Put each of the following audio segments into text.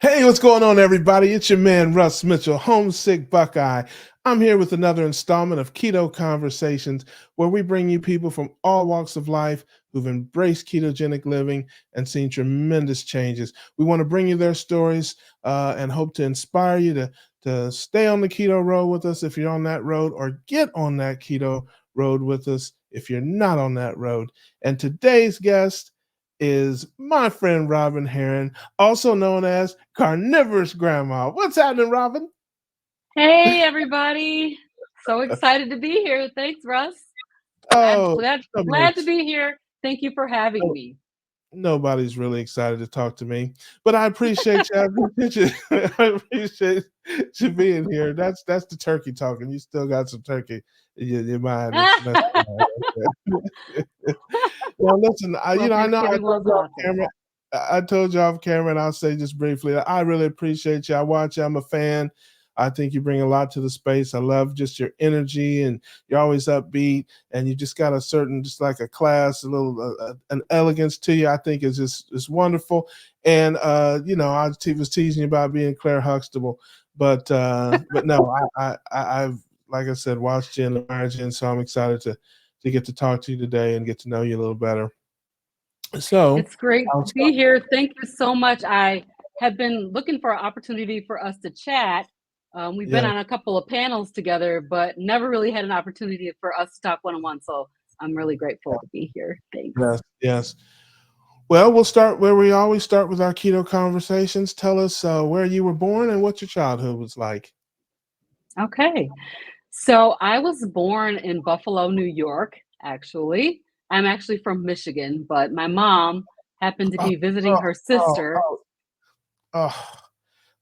Hey, what's going on, everybody? It's your man, Russ Mitchell, Homesick Buckeye. I'm here with another installment of Keto Conversations, where we bring you people from all walks of life who've embraced ketogenic living and seen tremendous changes. We want to bring you their stories and hope to inspire you to stay on the keto road with us if you're on that road, or get on that keto road with us if you're not on that road. And today's guest is my friend Robyn Herron, also known as Carnivorous Grandma. What's happening, Robyn? Hey, everybody. So excited to be here. Thanks, Russ. Glad, Oh, glad, glad to nobody's, be here. Thank you for having no- me. nobody's really excited to talk to me, but I appreciate you. I appreciate you, I appreciate you being here. That's the turkey talking. You still got some turkey in your mind. It's messed up. Well, listen, Well, I know I Thanksgiving told was you off awesome. camera. I told you off camera, and I'll say just briefly, I really appreciate you. I watch you. I'm a fan. I think you bring a lot to the space. I love just your energy, and you're always upbeat, and you just got a certain, just like a class, a little, an elegance to you. I think is wonderful. And was teasing you about being Claire Huxtable, but no, I've, like I said, watched you and admired you, and so I'm excited to get to talk to you today and get to know you a little better. So It's great I'll to start. be here. Thank you so much. I have been looking for an opportunity for us to chat. We've been Yeah, on a couple of panels together, but never really had an opportunity for us to talk one-on-one. So I'm really grateful to be here. Thanks. yes, yes. Well, we'll start where we always start with our keto conversations. Tell us where you were born and what your childhood was like. Okay. So I was born in Buffalo, New York, actually. I'm actually from Michigan, but my mom happened to Oh, be visiting oh, her oh, sister. oh, oh,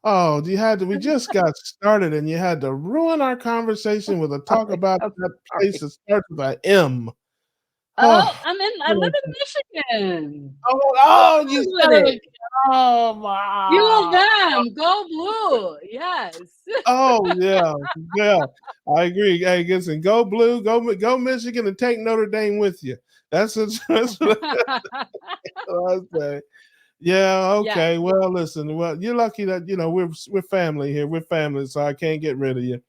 oh, you had to, we just got started and you had to ruin our conversation with a talk Sorry, about I'm that place sorry. that starts with an M. Oh, Oh, I live in Michigan. oh, you Good with said it. it. Oh, U of my. M, go blue. Yes. Oh yeah, yeah, I agree. Hey, listen, go blue, go Michigan, and take Notre Dame with you. That's what I say. Yeah, Yes. okay. Well, listen, well, you're lucky that we're family here. We're family, so I can't get rid of you.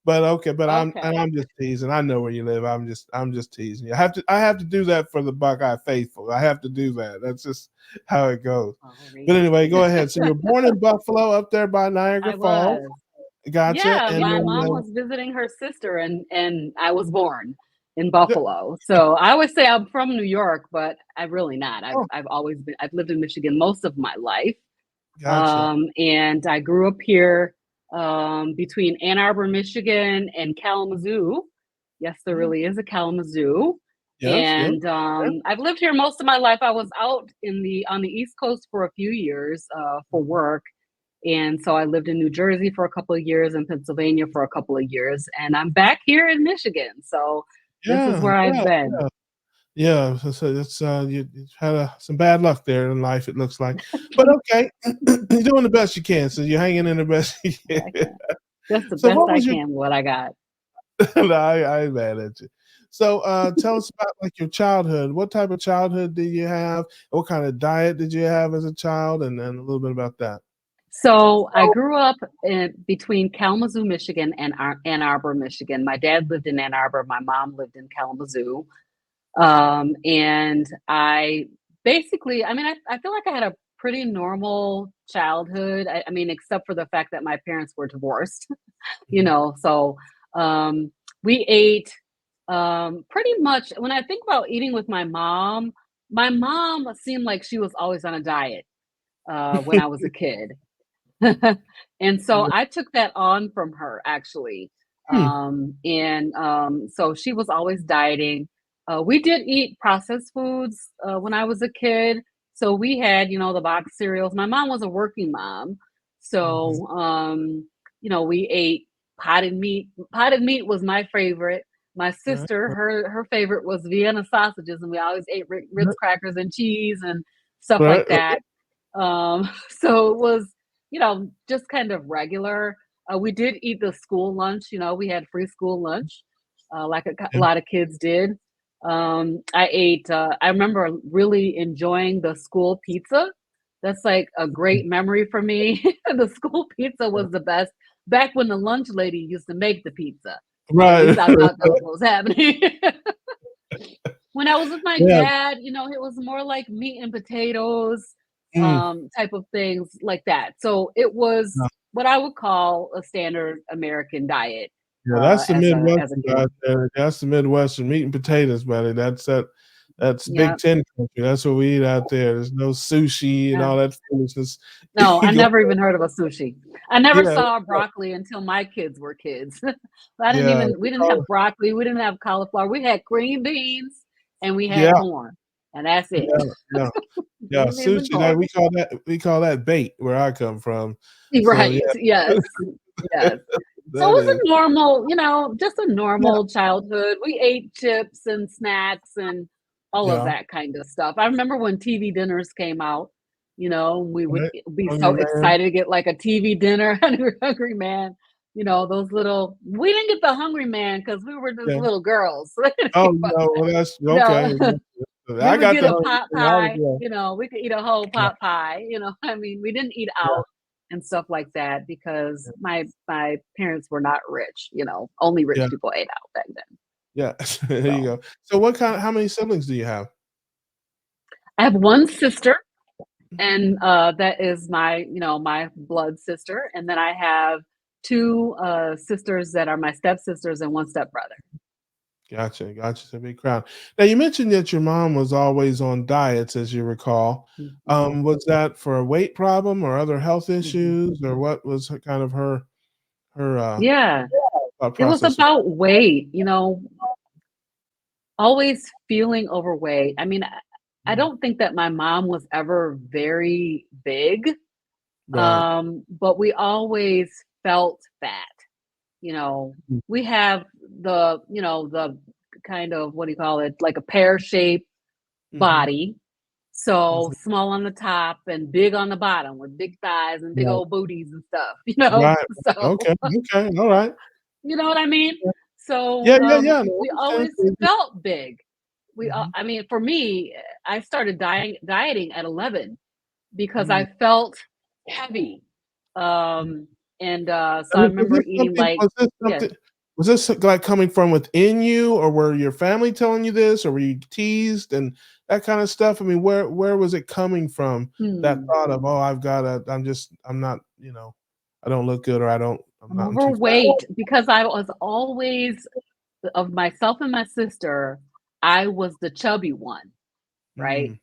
But okay, but Okay. I'm just teasing. I know where you live. I'm just teasing you. I have to do that for the Buckeye faithful. I have to do that. That's just how it goes. All But right. anyway, go ahead. So you're born in Buffalo, up there by Niagara I Falls. was. Gotcha. Yeah, And my then mom was visiting her sister and I was born in Buffalo. So I always say I'm from New York, but I'm really not. oh, I've lived in Michigan most of my life. gotcha. And I grew up here between Ann Arbor, Michigan and Kalamazoo. Yes, there Mhm. really is a Kalamazoo. Yes, yep. And Okay. I've lived here most of my life. I was out on the East Coast for a few years for work, and so I lived in New Jersey for a couple of years and Pennsylvania for a couple of years, and I'm back here in Michigan. So this is Yeah, where I've yeah, been. yeah. Yeah, so it's you had some bad luck there in life, it looks like. But okay, you're doing the best you can, so you're hanging in the best you Yeah, I can. can. Just the So best what I was your can with what I got. no, I ain't mad at you. So tell us about like your childhood. What type of childhood did you have? What kind of diet did you have as a child? And a little bit about that. So I grew up between Kalamazoo, Michigan, and Ann Arbor, Michigan. My dad lived in Ann Arbor. My mom lived in Kalamazoo. And I basically, I feel like I had a pretty normal childhood. I mean, except for the fact that my parents were divorced, you Mhm. know. So we ate pretty much. When I think about eating with my mom seemed like she was always on a diet when I was a kid. And so I took that on from her actually. Hmm. So she was always dieting. We did eat processed foods when I was a kid. So we had, the box cereals. My mom was a working mom. Mhm. So, we ate potted meat. Potted meat was my favorite. My Right, sister, her favorite was Vienna sausages, and we always ate Ritz right, crackers and cheese and stuff right, like right. that. So it was just kind of regular. We did eat the school lunch. We had free school lunch, like a Yeah. lot of kids did. I ate. I remember really enjoying the school pizza. That's like a great memory for me. The school pizza was the best. Back when the lunch lady used to make the pizza. At Right. least I thought that's what was happening. When I was with my Yeah. dad, it was more like meat and potatoes, Mm. type of things like that. So it was Yeah. what I would call a standard American diet, Yeah, that's the as a Midwestern kid. right there. That's the Midwestern meat and potatoes, buddy. That's Yeah, Big Ten country. That's what we eat out there. There's no sushi and yeah. all that foolishness. No, I Go- never even heard of a sushi. I never yeah, saw broccoli until my kids were kids. yeah, We didn't have broccoli, we didn't have cauliflower. We had green beans and we had yeah, corn, and that's it. yeah, yeah, yeah. Green beans and Sushi. That corn. we call that bait where I come from. So Right. yeah, Yes. Yes. So it that was is. a normal, just a Yeah, normal childhood. We ate chips and snacks and all of yeah. that kind of stuff. I remember when TV dinners came out, we would Right. be Hungry so man. excited to get like a TV dinner, Hungry Man. Those little, we didn't get the Hungry Man because we were just Yeah. little girls. Oh no. Well, that's No, okay. we I would got get the a hungry pot thing. I was pie, we could eat a whole yeah, pot pie, I mean, we didn't eat yeah, out and stuff like that because my parents were not rich, only rich yeah, people ate out back then. yeah. There you So go. So how many siblings do you have? I have one sister, and that is my blood sister, and then I have two sisters that are my stepsisters and one stepbrother. Gotcha, gotcha. It's a big crowd. Now you mentioned that your mom was always on diets, as you recall. Mhm, Was that for a weight problem or other health mhm. issues, or what was kind of her Yeah, thought it was process? about weight, always feeling overweight. I mean, I Mhm. don't think that my mom was ever very big, Right. but we always felt fat. You know, Mm. we have the kind of, what do you call it, like a pear-shaped Mhm. body. So Mhm. small on the top and big on the bottom with big thighs and big Right. old booties and stuff. Right. So Okay. Okay. All right. you know what I mean? So Yeah. Yeah. Yeah. No, we I always understand. felt big. Mhm. I mean, for me, I started dieting at 11 because Mm. I felt heavy. Um, and I so I mean, remember eating like, yeah. was this like coming from within you, or were your family telling you this, or were you teased and that kind of stuff? I mean, where was it coming from? That Hmm. thought of, oh, I'm not, I don't look good, or I'm I'm too fat. overweight because I was always, of myself and my sister, I was the chubby one, right? Mm,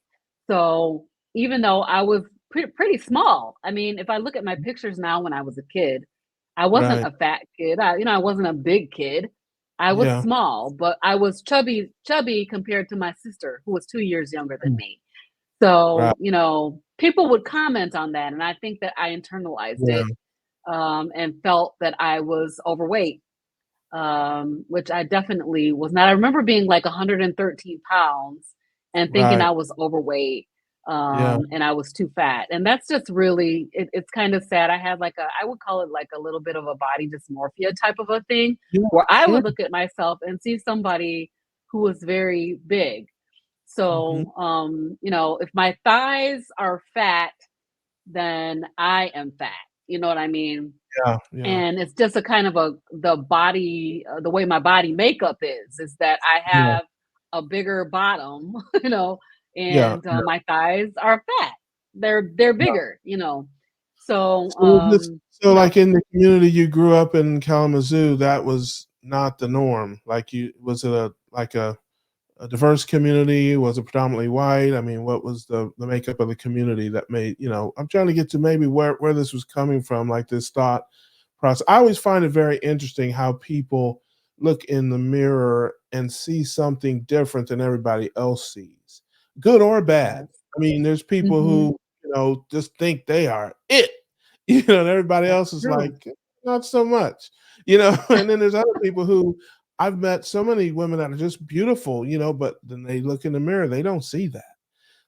So even though I was pretty small, I mean, if I look at my pictures now when I was a kid, I wasn't right. a fat kid. I wasn't a big kid. I was Yeah. small, but I was chubby compared to my sister, who was 2 years younger than Mm, me. right. So, people would comment on that, and I think that I internalized Yeah. it, and felt that I was overweight, which I definitely was not. I remember being like 113 pounds and thinking Right. I was overweight, Yeah. and I was too fat. And that's just really, it's kind of sad. I had like I would call it like a little bit of a body dysmorphia type of a thing, Yeah. where I Sure. would look at myself and see somebody who was very big. Hmm. So, if my thighs are fat, then I am fat. You know what I mean? Yeah. Yeah. And it's just a kind of the body, the way my body makeup is that I Yeah. have a bigger bottom, Yeah. and Yeah. my thighs are fat. They're bigger. So So was this you know, like in the community you grew up in Kalamazoo, that was not the norm? Like was it a diverse community? Was it predominantly white? I mean, what was the makeup of the community that made, I'm trying to get to maybe where this was coming from, like this thought process. I always find it very interesting how people look in the mirror and see something different than everybody else sees, good or bad. yes. I mean, there's people Hmm. who, just think they are it, and everybody That's else is true. like, not so much, and then there's other people who I've met so many women that are just beautiful, but then they look in the mirror, they don't see that.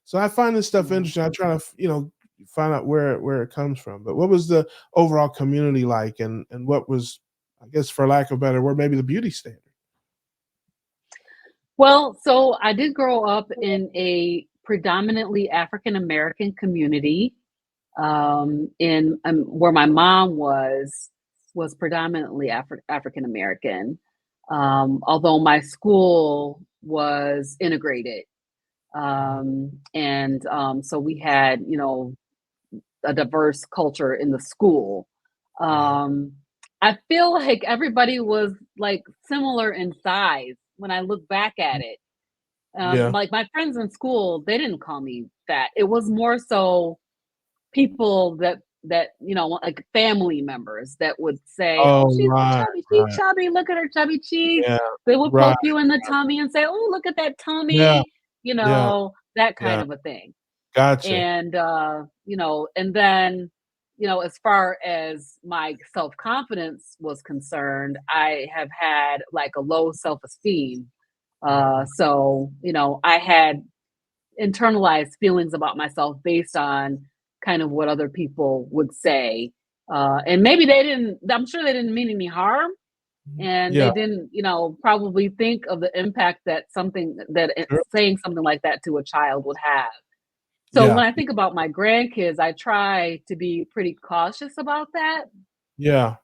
So I find this stuff Yeah. interesting. I try to, find out where it comes from. But what was the overall community like, and what was, I guess, for lack of a better word, maybe the beauty standard? Well, so I did grow up in a predominantly African American community. In where my mom was predominantly African American, although my school was integrated, and so we had, you know, a diverse culture in the school. Right. Um, I feel like everybody was like similar in size when I look back at it. Yeah. Like my friends in school, they didn't call me fat. It was more so people that you know, like family members that would say, "Oh, Oh, she's right, chubby, she's right. chubby. Look at her chubby cheeks." Yeah. They would Right. poke you in the tummy and say, "Oh, look at that Yeah. tummy," you Yeah. know, that kind Yeah. of a thing. Gotcha. And you know, and then, you know, as far as my self-confidence was concerned, I have had like a low self-esteem. So, you know, I had internalized feelings about myself based on kind of what other people would say. And maybe they didn't, I'm sure they didn't mean any harm. And Yeah. they didn't, you know, probably think of the impact that Sure. saying something like that to a child would have. So Yeah. when I think about my grandkids, I try to be pretty cautious about that, Yeah.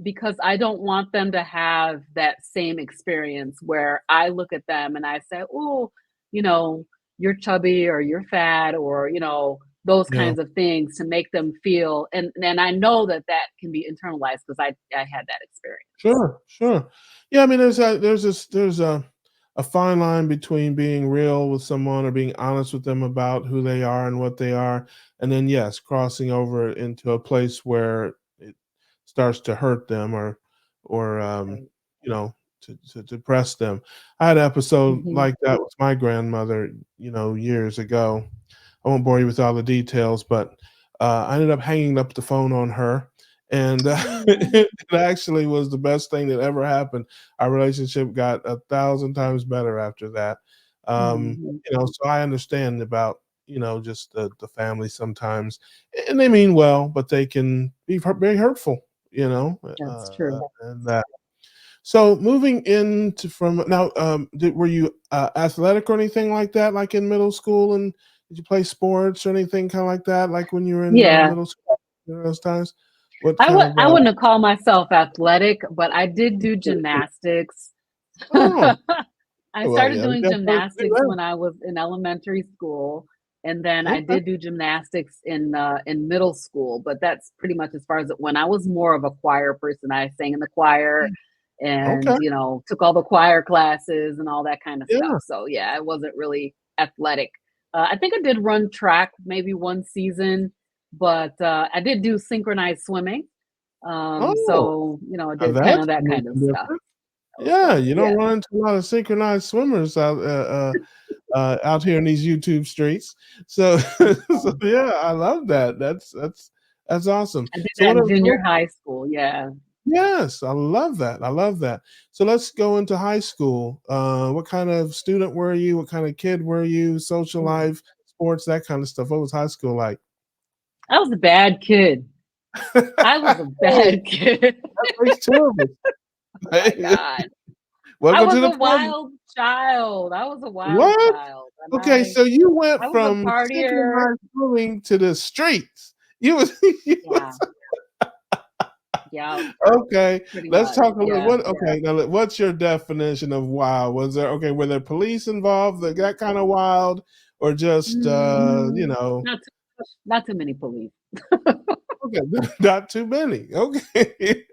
because I don't want them to have that same experience where I look at them and I say, "Oh, you know, you're chubby or you're fat," or, you know, those Yeah. kinds of things to make them feel. And I know that that can be internalized because I had that experience. Sure, sure. Yeah, I mean, there's a fine line between being real with someone or being honest with them about who they are and what they are, and then yes, crossing over into a place where it starts to hurt them or Right. you know, to depress them. I had an episode Mhm. like that with my grandmother, you know, years ago. I won't bore you with all the details, but I ended up hanging up the phone on her, and Oh. it actually was the best thing that ever happened. Our relationship got 1,000 times better after that. Mhm. You know, so I understand about, you know, just the family sometimes, and they mean well, but they can be very hurtful. You know, That's true. and that. So moving into from now, were you athletic or anything like that, like in middle school? And did you play sports or anything kind of like that, like when you were in Yeah. middle school in those times? What kind of? I wouldn't have called myself athletic, but I did do gymnastics. Oh, I well, started yeah, you doing got to do gymnastics that. when I was in elementary school, and then I Okay. did do gymnastics in middle school. But that's pretty much as far as when I was more of a choir person. I sang in the choir, and Okay. you know, took all the choir classes and all that kind of stuff. Yeah. So yeah, I wasn't really athletic. I think I did run track maybe one season, but I did do synchronized swimming. Oh, So you know, I now did kind that's of that something kind of stuff. different. Yeah, So you don't yeah. run into a lot of synchronized swimmers out here in these YouTube streets. So, so yeah, I love that. That's awesome. I did So that what in are junior high school, yeah. yes, I love that. I love that. So let's go into high school. What kind of student were you? What kind of kid were you? Social Mm. life, sports, that kind of stuff. What was high school like? I was a bad kid. I was a Hey, bad kid. that makes two of Oh my us. god. I Welcome was to the a party. wild child. I was a wild What? child, and Okay, so you went I was a from partier. synchronized swimming to the streets. You was, you Yeah, was yeah, okay. pretty Let's much, talk a little. yeah. What? Okay, now what's your definition of wild? Was there okay? Were there police involved that got kind of wild, or just you Mm, know? not too many police. Okay, not too many. Okay,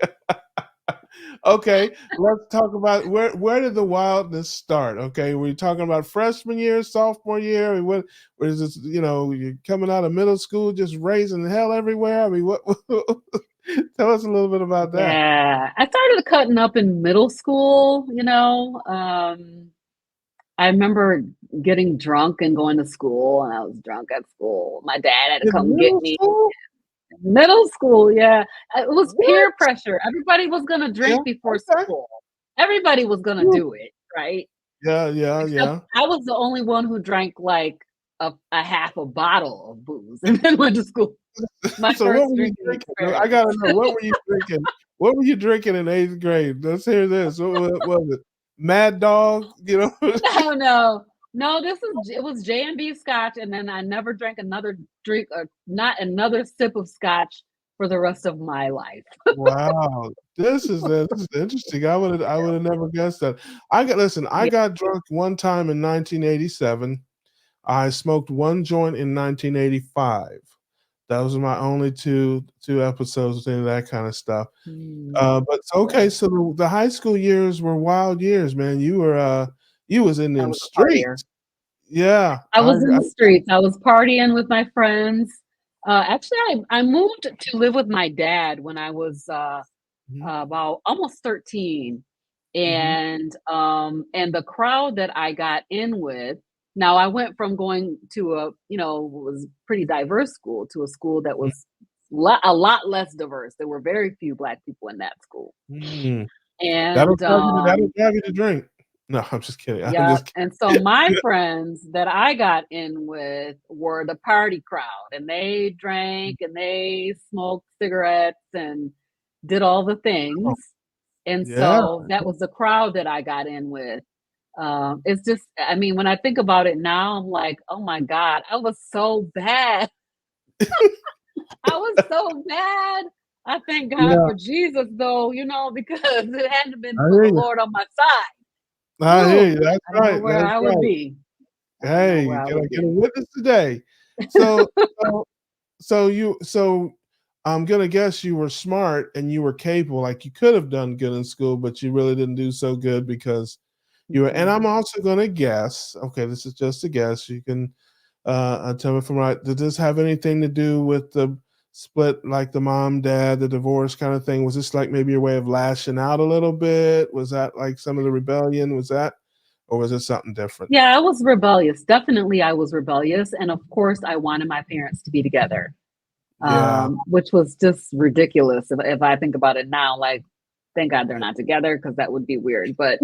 okay. Let's talk about where did the wildness start? Okay, were you talking about freshman year, sophomore year? I mean, what was this? You know, you're coming out of middle school, just raising hell everywhere. I mean, what? Tell us a little bit about that. Yeah, I started cutting up in middle school, you know. I remember getting drunk and going to school, and I was drunk at school. My dad had to In come get middle me. school? Middle school, yeah. It was peer What? pressure. Everybody was gonna Yeah. drink before Okay. school. Everybody was gonna Woo. do it, right? Yeah. Yeah. Except Yeah. I was the only one who drank like a half a bottle of booze and then went to school. My So what first were you drinking drinking? I experience. gotta know, what were you drinking? What were you drinking in 8th grade? Let's hear this. What was it? Mad Dog? You know? No, no. No, it was J&B Scotch, and then I never drank another drink or not another sip of Scotch for the rest of my life. Wow, this is interesting. I would have never guessed that. I Yeah. got drunk one time in 1987. I smoked one joint in 1985. Those are my only two episodes with any of that kind of stuff. But okay, Yeah, so the high school years were wild years, man. You was in I them was a partier. streets. Yeah, I was in the streets. I was partying with my friends. Actually, I moved to live with my dad when I was mhm, about almost 13. mhm, And the crowd that I got in with, now I went from going to was pretty diverse school to a school that mhm, was a lot less diverse. There were very few black people in that school. mm. And That'll drive you to drink. No, I'm just kidding. I'm yeah, just and so my friends that I got in with were the party crowd, and they drank and they smoked cigarettes and did all the kidding. things. And Yeah. so that was the crowd that I got in with. It's just, I mean, when I think about it now, I'm like, oh my God, I was so bad. I was so bad. I thank God Yeah, for Jesus, though, because it hadn't been I for hear the you. Lord on my side. I hear Woo, you. That's I don't know right, where that's I would right. be. I don't know Hey, where I can I would get a be. witness today? So so so I'm gonna guess you were smart and you were capable, like, you could have done good in school, but you really didn't do so good because you were and Mhm. I'm also gonna guess, okay, this is just a guess, you can, tell me if I'm right. Did this have anything to do with the split, like the mom, dad, the divorce kinda thing? Was this, like, maybe your way of lashing out a little bit? Was that, like, some of the rebellion? Was that or was it something different? Yeah, I was rebellious. Definitely, I was rebellious. And of course, I wanted my parents to be together, Yeah. which was just ridiculous. If I think about it now, like, thank God they're not together because that would be weird. But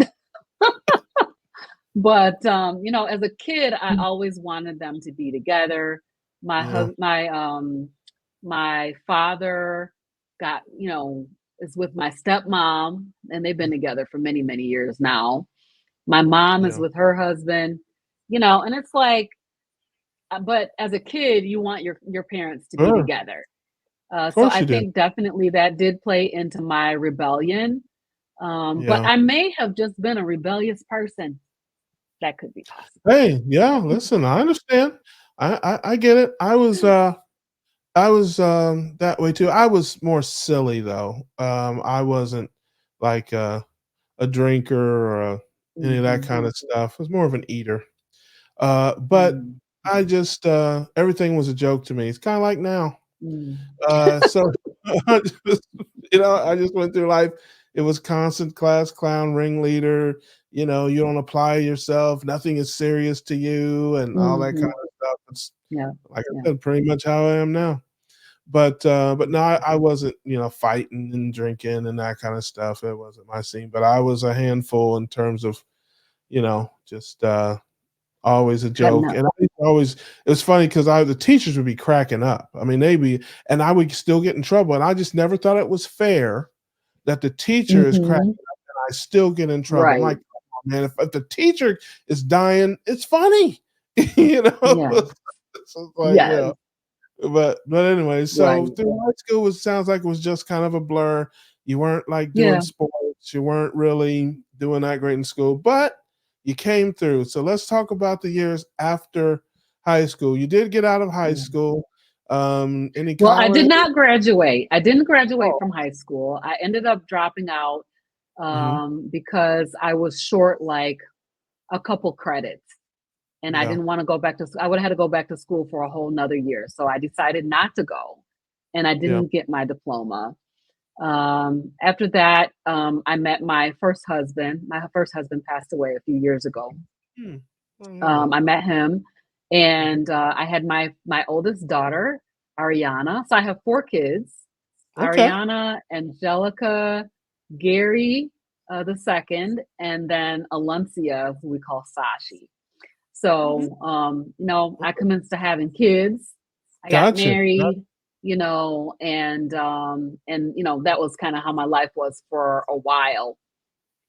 as a kid, I always wanted them to be together. My Yeah. husband, my father is with my stepmom, and they've been together for many, many years now. My mom is Yeah. with her husband, and it's like, but as a kid, you want your parents to be Sure. together. Of So course I you do. think definitely that did play into my rebellion. But Yeah. I may have just been a rebellious person. That could be possible. Hey, yeah, listen, I understand. I get it. I was that way too. I was more silly though. I wasn't like a drinker or any of that Mhm. kind of stuff. I was more of an eater. But Mm, I just everything was a joke to me. It's kind of like now. mm. So I just, I just went through life. It was constant class clown, ringleader. You don't apply yourself. Nothing is serious to you, and all that kind Mhm. of stuff. It's Yeah, like I yeah. said, pretty much how I am now. But no, Mhm. I wasn't fighting and drinking and that kind of stuff. It wasn't my scene. But I was a handful in terms of just always a Cutting joke, up. and I used to always it was funny because I the teachers would be cracking up. I mean, they'd be and I would still get in trouble, and I just never thought it was fair that the teacher is cracking Mhm. up and I still get in trouble. I'm Right. like, "Come on, man, if the teacher is dying, it's funny." You know? Yes. It's just like, Yes. yeah. But anyway, so Right. through high school was sounds like it was just kind of a blur. You weren't like doing Yeah. sports. You weren't really doing that great in school, but you came through. So let's talk about the years after high school. You did get out of high Yeah. school. Any Well, I did college? not graduate. I didn't graduate Oh, from high school. I ended up dropping out mhm. because I was short like a couple credits. And I Yeah, didn't want to go back to I would have had to go back to school for a whole nother year. So I decided not to go. And I yeah. didn't get my diploma. After that, I met my first husband. My first husband passed away a few years ago. Hmm. I don't know that. I met him, Mhm. and I had my oldest daughter, Ariana. So I have four kids: Okay. Ariana, Angelica, Gary, the second, and then Alencia, who we call Sashi. Mhm. So, I commenced to having kids. I got Gotcha. married, and that was kind of how my life was for a while.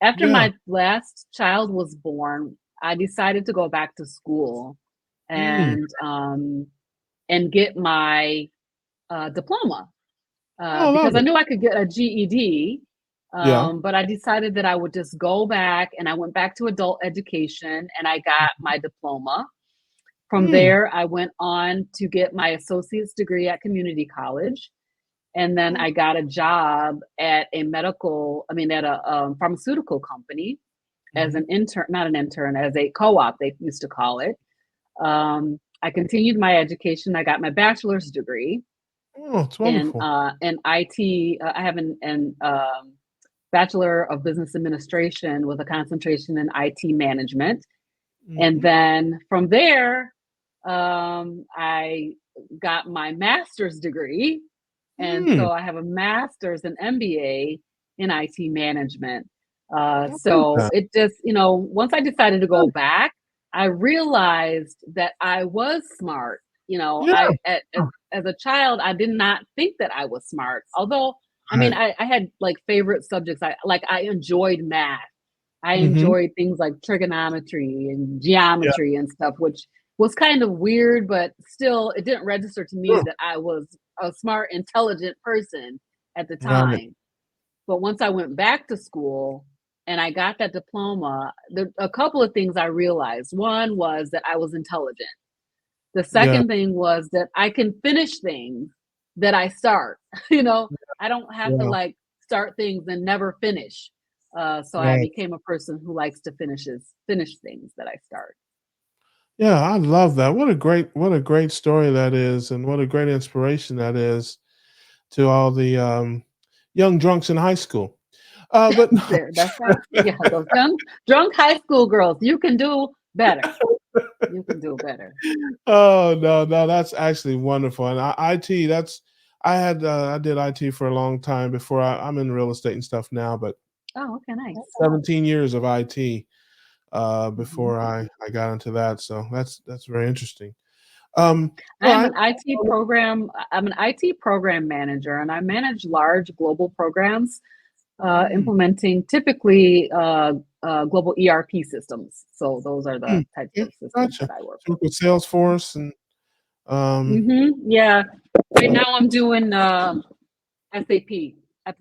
After Yeah. my last child was born, I decided to go back to school Mm. and get my diploma Oh, I love because I it. knew I could get a GED. Yeah. But I decided that I would just go back, and I went back to adult education and I got my diploma. From Mm. there, I went on to get my associate's degree at community college. And then Oh, I got a job at at a pharmaceutical company as mhm. an intern, not an intern, as a co-op, they used to call it. I continued my education. I got my bachelor's degree Oh, it's wonderful. in IT. I have an Bachelor of Business Administration with a concentration in IT management. And Mhm. then from there, I got my master's degree. And Mm. so I have a master's and MBA in IT management. I love So that. it just, once I decided to go back, I realized that I was smart. Yeah. As a child, I did not think that I was smart. Although, Right. I had like favorite subjects. I enjoyed math. I Mhm. enjoyed things like trigonometry and Yeah. geometry and stuff, which was kind of weird, but still, it didn't register to me Sure. that I was a smart, intelligent person at the Right. time. But once I went back to school and I got that diploma, a couple of things I realized. One was that I was intelligent. The Yeah. second thing was that I can finish things that I start. you know, I don't have to Yeah. like start things and never finish. So I Right. became a person who likes to finish things that I start. Yeah, I love that. What a great story that is, and what a great inspiration that is to all the young drunks in high school. But There, that's right. Yeah, those young drunk high school girls. You can do better. You can do better. oh no, no, that's actually wonderful. And IT, I did IT for a long time before I'm in real estate and stuff now, but Oh, okay, nice. 17 years of IT Mhm. before I got into that. So that's very interesting. Um, I all am right. an IT program. I'm an IT program manager, and I manage large global programs, Mm, implementing typically global ERP systems. So those are the mm, types yeah, of systems gotcha. that I work So with Salesforce and um, Yeah. Right now, I'm doing SAP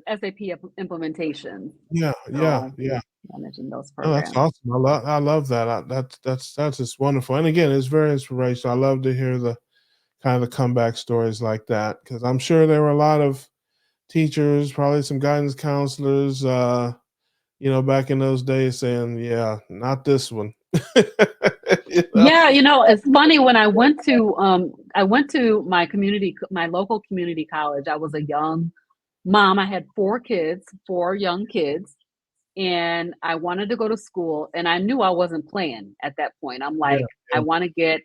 SAP implementation. yeah, yeah, So yeah. managing those Oh, that's programs. awesome. I love that. That's just wonderful. And again, it's very inspirational. I love to hear the kind of the comeback stories like that because I'm sure there were a lot of teachers, probably some guidance counselors, back in those days saying, "Yeah, not this one." you know? Yeah, it's funny when I went to my local community college. I was a young mom. I had four young kids, and I wanted to go to school, and I knew I wasn't playing at that point. I'm Yeah, like, I yeah, want to get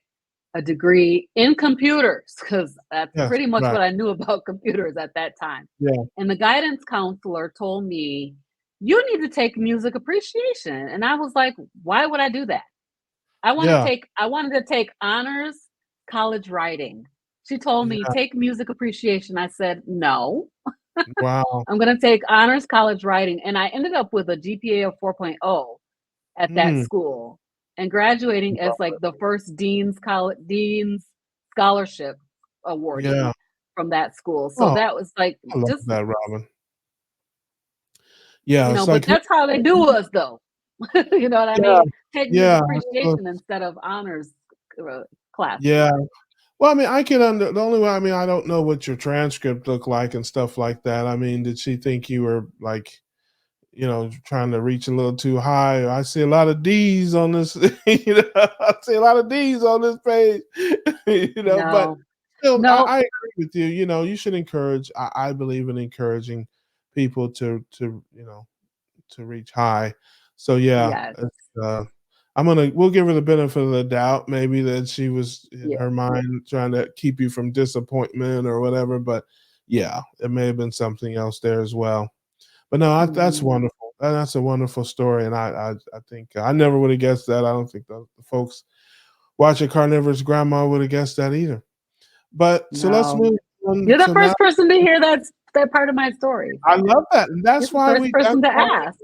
a degree in computers because that's yes, pretty much right, what I knew about computers at that time. yeah, And the guidance counselor told me, "You need to take music appreciation." And I was like, "Why would I do that?" yeah, I wanted to take honors college writing. She told me, yeah. "Take music appreciation." I said, "No, Wow. I'm going to take honors college writing." And I ended up with a GPA of 4.0 at that Mm, school and graduating as like the first dean's scholarship yeah. awardee from that school. So Oh, that was like I love just, that, Robin. Yeah, it's but like that's how they do us though. You know what I yeah, mean? Take music yeah, appreciation instead of honors classes. yeah. Well, I mean, I can under the only way I mean, I don't know what your transcript looked like and stuff like that. I mean, did she think you were like, trying to reach a little too high? I see a lot of D's on this, I see a lot of D's on this page, but No, still, no, I agree with you. You should encourage. I believe in encouraging people to reach high. So yeah, yes, we'll give her the benefit of the doubt, maybe that she was in yeah, her mind trying to keep you from disappointment or whatever. But yeah, it may have been something else there as well. But no, that's mhm. wonderful. That's a wonderful story, and I think I never would have guessed that. I don't think the folks watching Carnivorous Grandma would have guessed that either. But so let's No. move on. You're the So now first person to hear that part of my story. I So love that, and you're that's the why first we. That's person to why ask.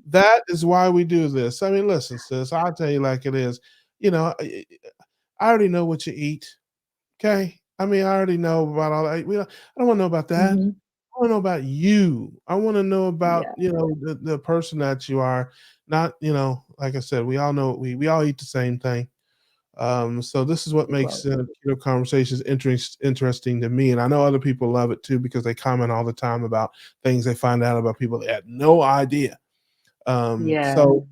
That is why we do this. I mean, listen, sis, I'll tell you like it is. You know, I already know what you eat. Okay. I mean, I already know about all that. I don't want to know about that. Mhm. I want to know about you. I want to know about, Yeah, the person that you are. Not, like I said, we all know we all eat the same thing. So this is what makes right. conversations interesting to me, and I know other people love it too because they comment all the time about things they find out about people they had no idea. Um, Yeah. so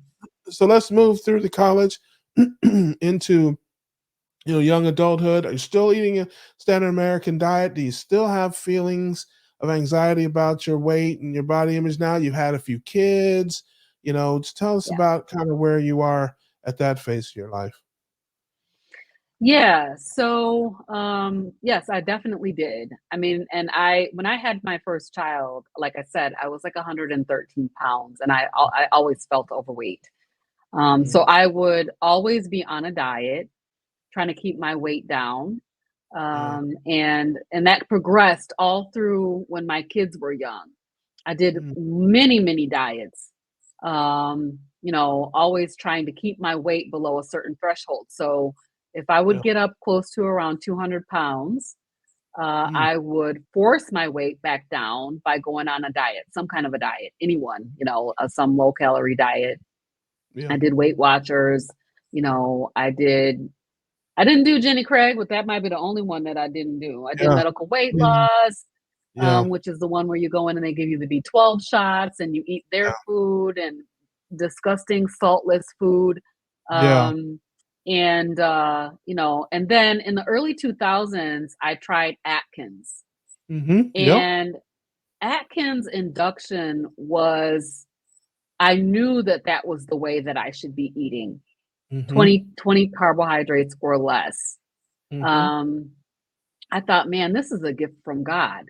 so let's move through the college into young adulthood. Are you still eating a standard American diet? Do you still have feelings of anxiety about your weight and your body image now? You've had a few kids. Just tell us Yeah. about kind of where you are at that phase of your life. Yeah. So, yes, I definitely did. I mean, and when I had my first child, like I said, I was like 113 pounds and I always felt overweight. So Mhm. I would always be on a diet, trying to keep my weight down. Yeah. And that progressed all through when my kids were young. I did Mhm. many, many diets. Always trying to keep my weight below a certain threshold. So if I would Yeah. get up close to around 200 pounds, Mm. I would force my weight back down by going on a diet, some kind of a diet, anyone, some low calorie diet. Yeah. I did Weight Watchers, I didn't do Jenny Craig, but that might be the only one that I didn't do. I did Yeah. medical weight Yeah. loss, Yeah. which is the one where you go in and they give you the B12 shots and you eat their food and disgusting saltless food. Yeah. Um, and then in the early 2000s, I tried Atkins. Yep. And Atkins induction I knew that that was the way that I should be eating Mhm. 20 carbohydrates or less. Mhm. um, I thought, man, this is a gift from God.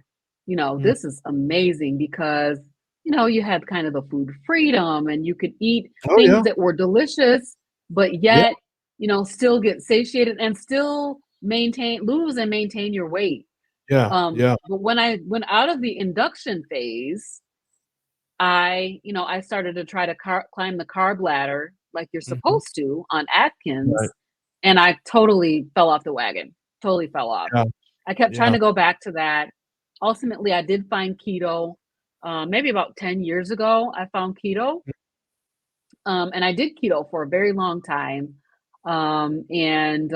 Mm. This is amazing because, you had kind of the food freedom and you could eat Oh, things yeah. that were delicious, but Yeah. yet, still get satiated and still lose and maintain your weight. Yeah. Yeah. But when I went out of the induction phase, I started to try to climb the carb ladder like you're Mhm. supposed to on Right. Atkins, and I totally fell off the wagon. Totally fell off. Yeah. I kept trying Yeah. to go back to that. Ultimately, I did find keto. Maybe about 10 years ago, I found keto, and I did keto for a very long time, and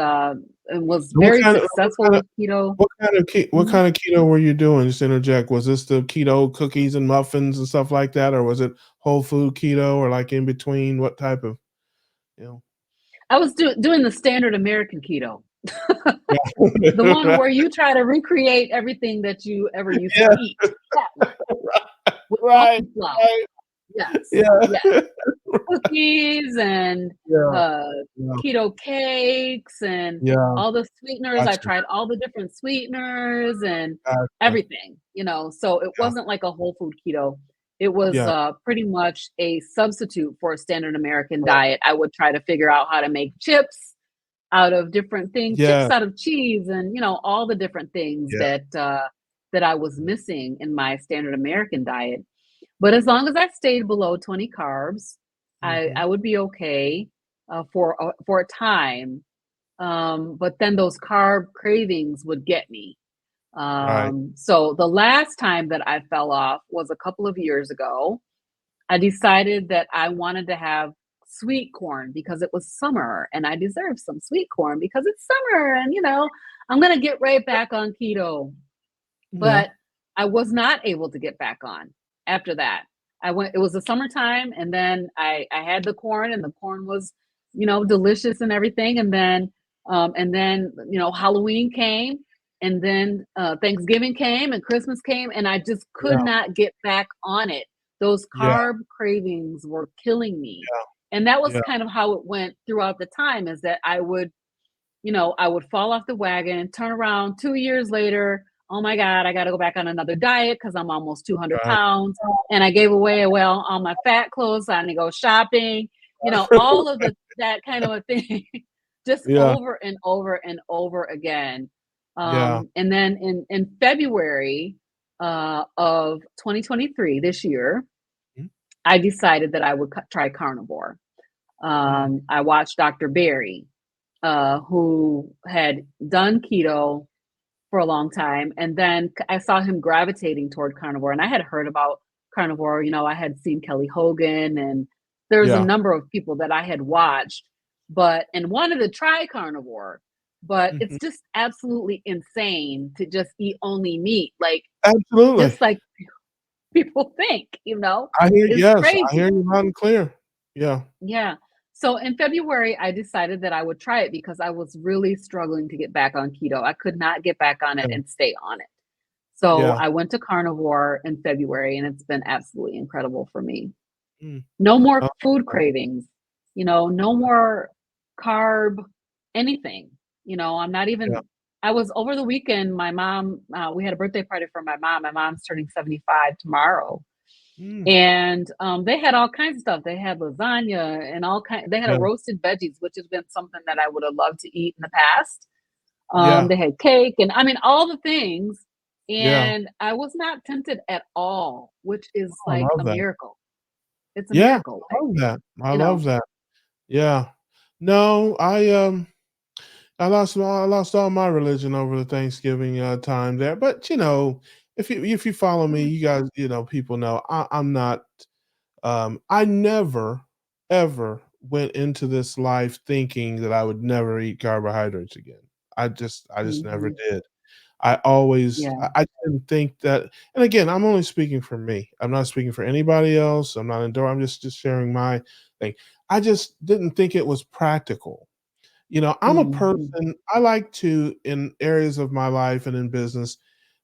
was What very kind of what successful kind of with keto. what Mhm. kind of keto were you doing? Just to interject. Was this the keto cookies and muffins and stuff like that, or was it whole food keto, or like in between? What type of, you know? I was doing the standard American keto. The Yeah. one where you try to recreate everything that you ever used to Yeah. eat. That one with Right. almond flour. Right. Yes, Yeah. yes. Cookies and, Yeah. uh, Yeah. keto cakes and Yeah. all the sweeteners. I Gotcha. tried all the different sweeteners and Gotcha. everything. So it Yeah. wasn't like a whole food keto. It was, Yeah. pretty much a substitute for a standard American Right. diet. I would try to figure out how to make chips out of different things, chips Yeah. out of cheese and, all the different things Yeah. that I was missing in my standard American diet. But as long as I stayed below 20 carbs, I Mhm. would be okay, for a time. But then those carb cravings would get me. Right. So the last time that I fell off was a couple of years ago. I decided that I wanted to have sweet corn because it was summer and I deserve some sweet corn because it's summer and I'm going to get right back on keto. Yeah. But I was not able to get back on after that. It was the summertime and then I had the corn and the corn was, delicious and everything. And then, Halloween came and then Thanksgiving came and Christmas came and I just could Yeah. not get back on it. Those Yeah. carb cravings were killing me. And that was Yeah. kind of how it went throughout the time is that I would fall off the wagon, turn around 2 years later. Oh my God, I got to go back on another diet because I'm almost 200 Right. pounds. And I gave away, well, all my fat clothes. I need to go shopping, all of that kind of a thing, just Yeah. over and over and over again. Yeah. And then in February of 2023, this year, Mhm. I decided that I would try carnivore. Mm. I watched Dr. Berry, who had done keto for a long time, and then I saw him gravitating toward carnivore, and I had heard about carnivore. I had seen Kelly Hogan, and there's a Yeah. number of people that I had watched, but and wanted to try carnivore. But Mhm. it's just absolutely insane to just eat only meat, like Absolutely. just like people think, I hear is yes, I hear crazy. you loud and clear. Yeah. Yeah. So in February, I decided that I would try it because I was really struggling to get back on keto. I could not get back on it Yeah. and stay on it. So Yeah. I went to carnivore in February and it's been absolutely incredible for me. Mm. No more Oh, food cravings, no more carb, anything. I'm not yeah. even, I was over the weekend, my mom, we had a birthday party for my mom. My mom's turning 75 tomorrow. Mm. And they had all kinds of stuff. They had lasagna and they had a Yeah. roasted veggies, which has been something that I would have loved to eat in the past. Yeah. They had cake and I mean all the things. Yeah. And I was not tempted at all, which is Oh, I like a love that. miracle. It's a Yeah, miracle. I love that. I You love know. that. Yeah. No, I lost all my religion over the Thanksgiving time there. But if you follow me, you guys, people know I'm not. I never ever went into this life thinking that I would never eat carbohydrates again. I just never Mhm. did. I always Yeah. I didn't think that, and again, I'm only speaking for me. I'm not speaking for anybody else. I'm just sharing my thing. I just didn't think it was practical. I'm a Mhm. person, I like to, in areas of my life and in business,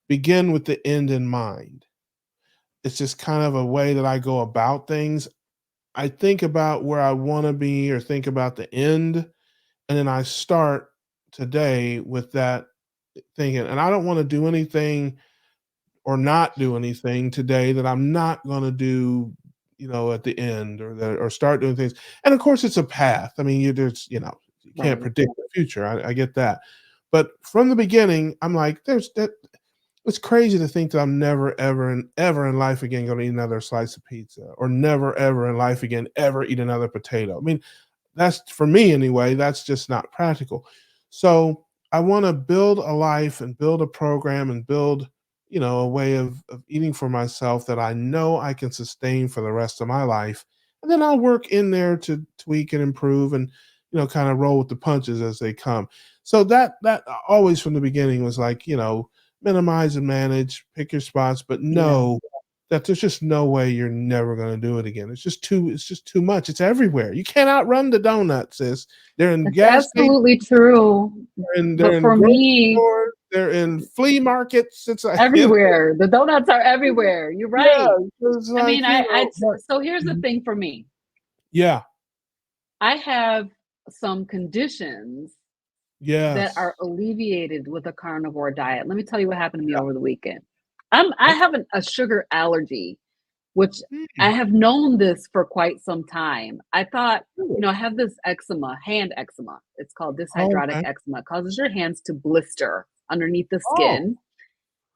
begin with the end in mind. It's just kind of a way that I go about things. I think about where I want to be or think about the end, and then I start today with that thinking. And I don't want to do anything or not do anything today that I'm not going to do, at the end, or start doing things. And of course, it's a path. I mean, you can't Right. predict the future. I get that, but from the beginning, I'm like, there's that. It's crazy to think that I'm never, ever, and ever in life again going to eat another slice of pizza, or never, ever in life again ever eat another potato. I mean, that's, for me anyway, that's just not practical. So I want to build a life and build a program and build, a way of eating for myself that I know I can sustain for the rest of my life. And then I'll work in there to tweak and improve, and, kind of roll with the punches as they come. So that always from the beginning was like, minimize and manage, pick your spots, but Yeah. know that there's just no way you're never going to do it again. It's just too much. It's everywhere. You can't outrun the donuts, sis. They're in It's gas stations, absolutely true. they're But in for grocery me, stores, they're in flea markets. It's like, everywhere. The donuts are everywhere. You're yeah, right. it's I mean, like, but so here's the mhm, thing for me. yeah, I have some conditions that yes, are alleviated with a carnivore diet. Let me tell you what happened to me yeah, over the weekend. I okay. have a sugar allergy, which I Mm, have known this for quite some time. I thought, really? I have this eczema, hand eczema. It's called Oh, dyshydrotic okay. eczema. It causes your hands to blister underneath the Oh, skin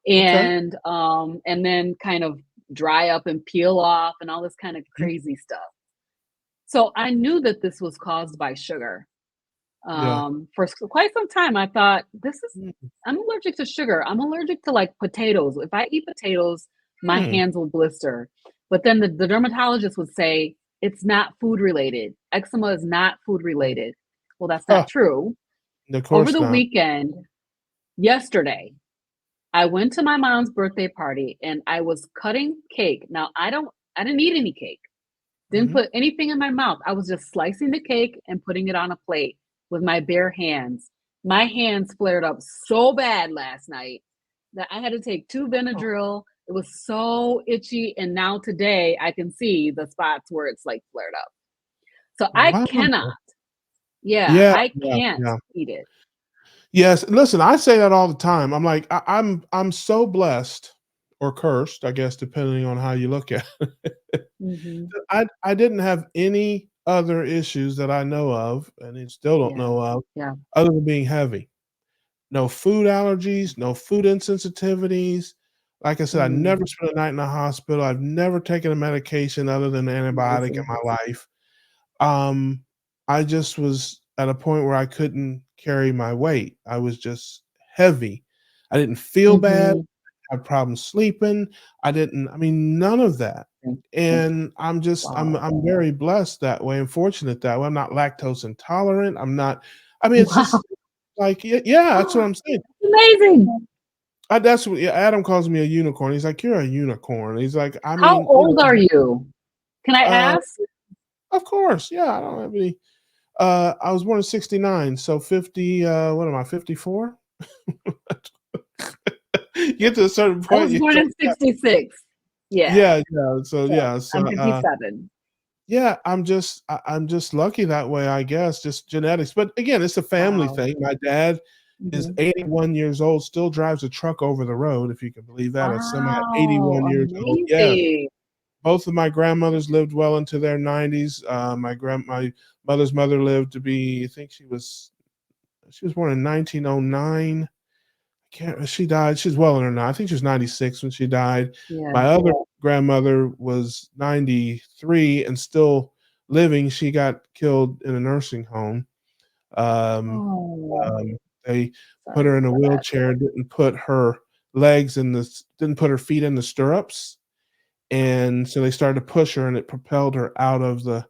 okay. and then kind of dry up and peel off and all this kind of Mhm, crazy stuff. So I knew that this was caused by sugar. yeah. For quite some time, I thought Mm, I'm allergic to sugar. I'm allergic to like potatoes. If I eat potatoes, my mm, hands will blister. But then the dermatologist would say it's not food related. Eczema is not food related. Well, that's not huh, true. of Over course the not. weekend, yesterday, I went to my mom's birthday party and I was cutting cake. Now, I didn't eat any cake. Didn't Mhm. put anything in my mouth. I was just slicing the cake and putting it on a plate with my bare hands. My hands flared up so bad last night that I had to take 2 Oh, Benadryl. It was so itchy, and now today I can see the spots where it's, like, flared up. So I wow. cannot. Yeah, Yeah, I yeah, can't yeah. eat it. Yes, listen, I say that all the time. I'm like, I'm so blessed, or cursed, I guess, depending on how you look at it. Mhm. I didn't have any other issues that I know of, and I still don't Yeah. know of, Yeah. other than being heavy. No food allergies, no food insensitivities, Like I said, I Mm, never spent a night in the hospital. I've never taken a medication other than antibiotic in amazing. my life. Um, I just was at a point where I couldn't carry my weight. I was just heavy. I didn't feel bad. Mhm. I had problems sleeping. I mean, none of that. Mm, mm. And Wow. I'm very blessed that way and fortunate that way. I'm not lactose intolerant. I mean, it's Wow. just like, yeah, that's what I'm saying. Amazing. That's what, yeah, Adam calls me a unicorn. He's like, "You're a unicorn." He's like, I How mean, old are you? Can I uh, ask? of course, yeah, I don't have any. I was born in '69, so 50. What am I? 54. You get to a certain I point, was you born start. in '66. Yeah. Yeah, yeah. So So yeah, I'm 57. yeah. I'm just lucky that way, I guess. Just genetics, but again, it's a family Wow. thing. My dad is Mhm. 81 years old, still drives a truck over the road, if you can believe that. A semi at Wow. 81 years old. Yes. Amazing. Both of my grandmothers lived well into their 90s. My mother's mother lived to be, I think she was born in 1909. Can't She died. She's well in her now. I think she was 96 when she died. Yeah. My other grandmother was 93 and still living. She got killed in a nursing home. Um, Oh, they put sorry her in a for that. wheelchair, didn't put her feet in the stirrups, and so they started to push her, and it propelled her out of the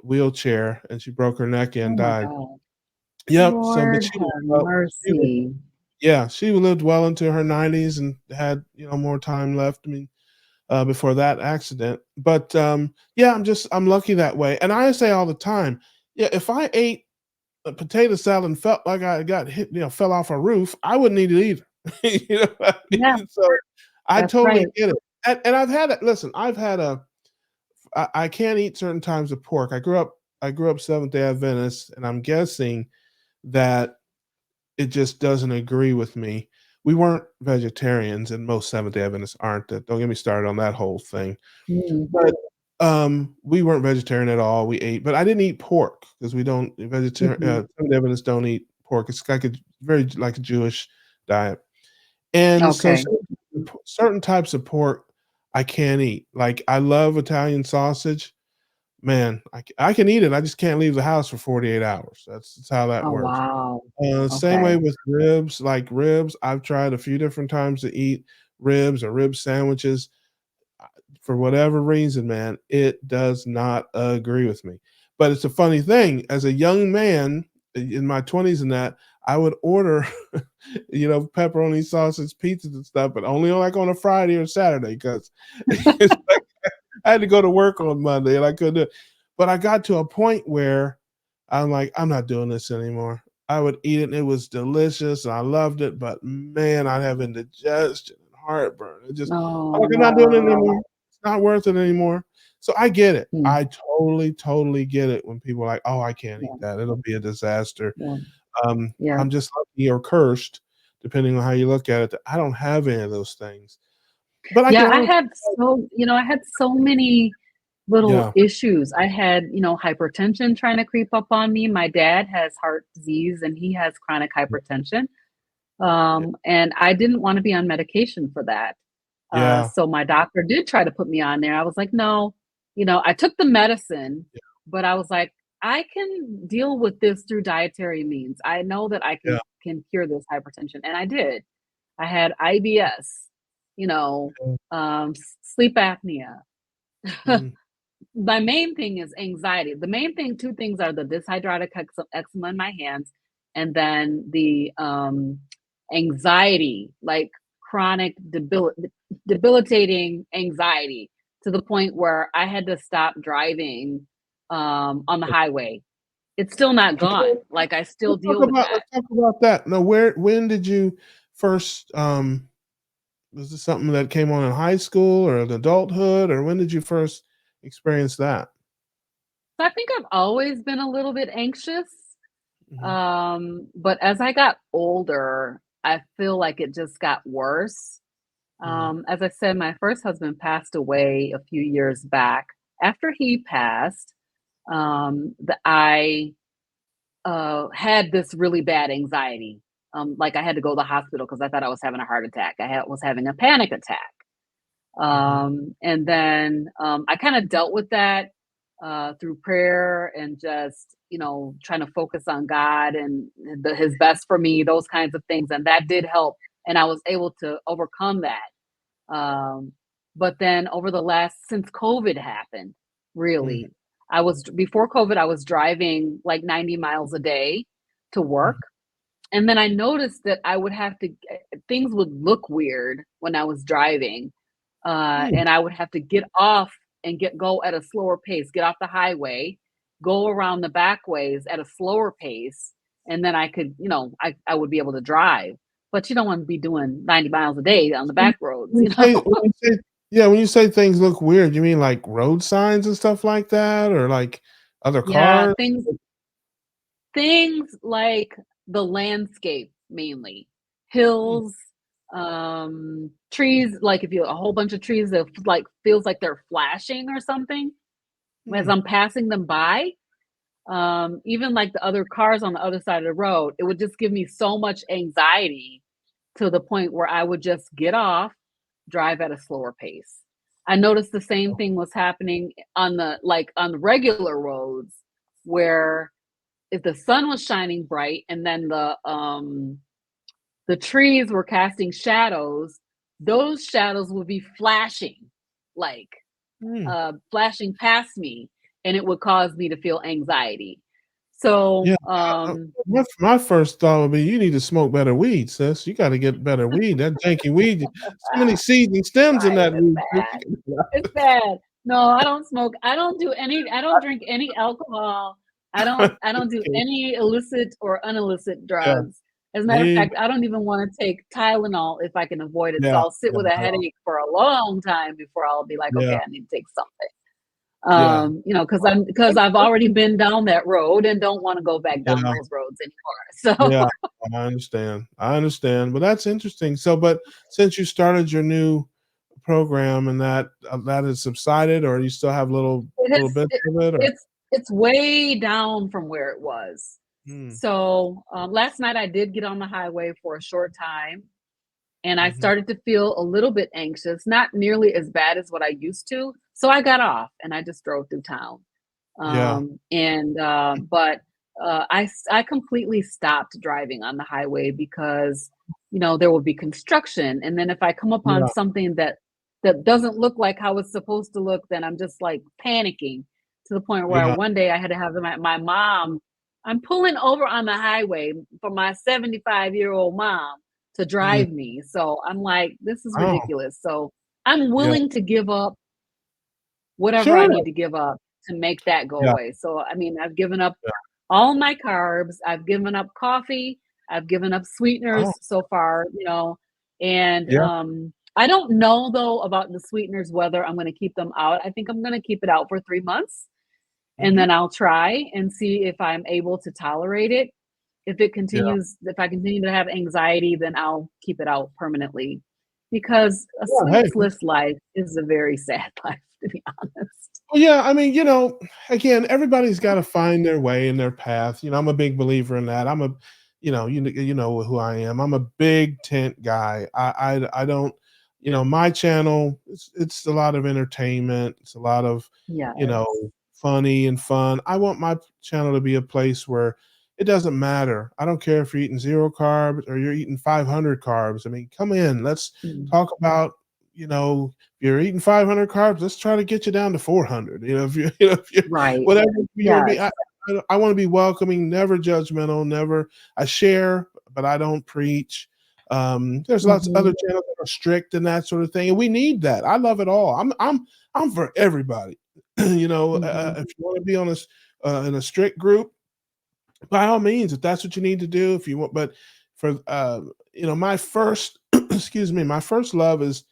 wheelchair, and she broke her neck Oh and my died. God. Yep. So, but Lord have mercy. yeah, she lived well into her 90s and had, more time left. I mean, before that accident. But yeah, I'm lucky that way. And I say all the time, yeah, if I ate a potato salad and felt like I got hit, fell off a roof, I wouldn't eat it either. You know what I Yeah, mean? So I that's totally right. get it. And I've had it. Listen, I can't eat certain types of pork. I grew up Seventh Day Adventist, and I'm guessing that it just doesn't agree with me. We weren't vegetarians, and most Seventh Day Adventists aren't. That Don't get me started on that whole thing. Mm. But we weren't vegetarian at all. We ate, but I didn't eat pork because we don't vegetarian. Mhm. Seventh Day Adventists don't eat pork. It's like a very like a Jewish diet, and so Okay. certain types of pork I can't eat. Like I love Italian sausage. Man, I can eat it. I just can't leave the house for 48 hours. That's how that Oh, works. wow. Same way Okay. with ribs. Like ribs, I've tried a few different times to eat ribs or rib sandwiches. For whatever reason, man, it does not agree with me. But it's a funny thing. As a young man in my 20s and that, I would order, pepperoni, sausage, pizzas and stuff, but only like on a Friday or Saturday because it's like I had to go to work on Monday and I couldn't do it. But I got to a point where I'm like, I'm not doing this anymore. I would eat it and it was delicious and I loved it, but man, I'd have indigestion and heartburn. I'm Oh, like, I'm not doing it no. anymore. It's not worth it anymore. So I get it. Mm. I totally, totally get it when people are like, oh, I can't eat Yeah, that. It'll be a disaster. yeah, yeah. I'm just lucky or cursed, depending on how you look at it, that I don't have any of those things. But I can Yeah, honestly, I had so many little yeah, issues. I had, hypertension trying to creep up on me. My dad has heart disease and he has chronic hypertension. yeah, And I didn't want to be on medication for that. yeah, So my doctor did try to put me on there. I was like, no, I took the medicine, but I was like, I can deal with this through dietary means. I know that I yeah, can cure this hypertension, and I did. I had IBS, yeah. sleep apnea. Mm, My main thing is anxiety. The main thing, two things are the dyshydrotic eczema in my hands, and then the anxiety, like chronic debilitating anxiety to the point where I had to stop driving on the highway. It's still not okay. gone. Like I still deal with that. Let's talk about that. Now, when did you first, was this something that came on in high school or in adulthood, or when did you first experience that? So I think I've always been a little bit anxious. Mhm, But as I got older, I feel like it just got worse. mhm, As I said, my first husband passed away a few years back. After he passed, I had this really bad anxiety. like I had to go to the hospital because I thought I was having a heart attack. Was having a panic attack. Mhm. And then I kind of dealt with that through prayer and just, trying to focus on God and his best for me, those kinds of things. And that did help. And I was able to overcome that. But then since COVID happened, Mhm. really, before COVID, I was driving like 90 miles a day to work. Mhm. And then I noticed that things would look weird when I was driving. Mm. And I would have to get off and go at a slower pace, get off the highway, go around the back ways at a slower pace. And then I could, I would be able to drive. But you don't want to be doing 90 miles a day on the back roads, When you say when you say yeah, when you say things look weird, you mean like road signs and stuff like that, or like other Yeah, cars? things like the landscape mainly. Mm. Hills, trees, like if you a whole bunch of trees that like feels like they're flashing or something as Mm. I'm passing them by. Even like the other cars on the other side of the road, it would just give me so much anxiety to the point where I would just get off, drive at a slower pace. I noticed the same thing was happening on the regular roads where if the sun was shining bright and then the trees were casting shadows, those shadows would be flashing, like Mm. flashing past me, and it would cause me to feel anxiety. So, Yeah, my first thought would be, "You need to smoke better weed, sis. You gotta get better weed. That janky weed, so many seeds and stems in right, that it's weed, sis. bad. It's bad. No, I don't smoke. I don't drink any alcohol. I don't do Okay. any illicit or unillicit Yeah, drugs. As a matter of me fact, I don't even want to take Tylenol if I can avoid it. So yeah, I'll sit yeah, with a I don't headache for a long time before I'll be like, okay, yeah, I need to take something. yeah. Because I've already been down that road and don't want to go back down Yeah, those roads anymore. So yeah, I understand, but that's interesting. So, but since you started your new program and that has subsided, or you still have it little has bits it, of it, or it's way down from where it was. Mm. So last night I did get on the highway for a short time, and I Mhm. started to feel a little bit anxious, not nearly as bad as what I used to. So I got off and I just drove through town. Yeah, And but I completely stopped driving on the highway because there will be construction, and then if I come upon yeah, something that doesn't look like how it's supposed to look, then I'm just like panicking to the point where yeah, one day I had to have my mom. I'm pulling over on the highway for my 75-year-old mom to mm. drive me. So I'm like, this is Oh, ridiculous. So I'm yeah, willing to give up whatever I sure, need to give up to make that go yeah, away. So, I mean, I've given up yeah, all my carbs, I've given up coffee, I've given up oh, sweeteners so far, and yeah, I don't know though about the sweeteners whether I'm going to keep them out. I think I'm going to keep it out for 3 months and mhm, then I'll try and see if I'm able to tolerate it. yeah, If I continue to have anxiety, then I'll keep it out permanently because a yeah, hey. sweetsless life is a very sad life, to be honest. Well, yeah, I mean, again, everybody's got to find their way and their path. I'm a big believer in that. You know who I am. I'm a big tent guy. I don't, my channel. It's a lot of entertainment. It's a lot of, you know, Yes. funny and fun. I want my channel to be a place where it doesn't matter. I don't care if you're eating zero carbs or you're eating 500 carbs. I mean, come in. Let's Mm. talk about, if you're eating 500 carbs, let's try to get you down to 400. If you Right. whatever you want to be. Yes. I want to be welcoming, never judgmental, never. I share, but I don't preach. There's lots of other Mhm. channels that are strict and that sort of thing, and we need that. I love it all. I'm for everybody. Mhm. If you want to be in a strict group, by all means, if that's what you need to do, if you want. But for my first, excuse me, my first love is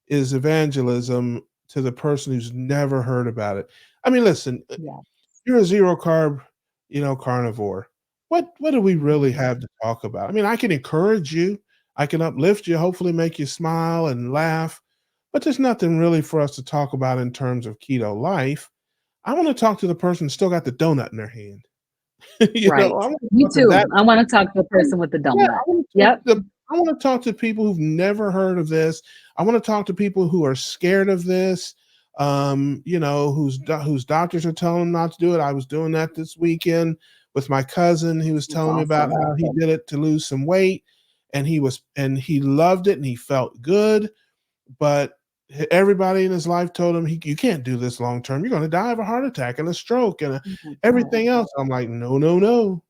evangelism to the person who's never heard about it. I mean, listen, Yeah. you're a zero carb, carnivore. What do we really Mhm. have to talk about? I mean, I can encourage you, I can uplift you, hopefully make you smile and laugh, but there's nothing really for us to talk about in terms of keto life. I want to talk to the person who still got the donut in their hand. You know, Right. I want to Me talk to too. that. I wanna talk to the person with the Yeah, donut. I want to talk Yep. to people who've never heard of this. I want to talk to people who are scared of this. You know, whose doctors are telling them not to do it. I was doing that this weekend with my cousin. He was That's telling me about awesome. how he did it to lose some weight, and he loved it and he felt good, but everybody in his life told him you can't do this long term. You're going to die of a heart attack and a stroke and Oh my God. everything else. I'm like, no, no, no.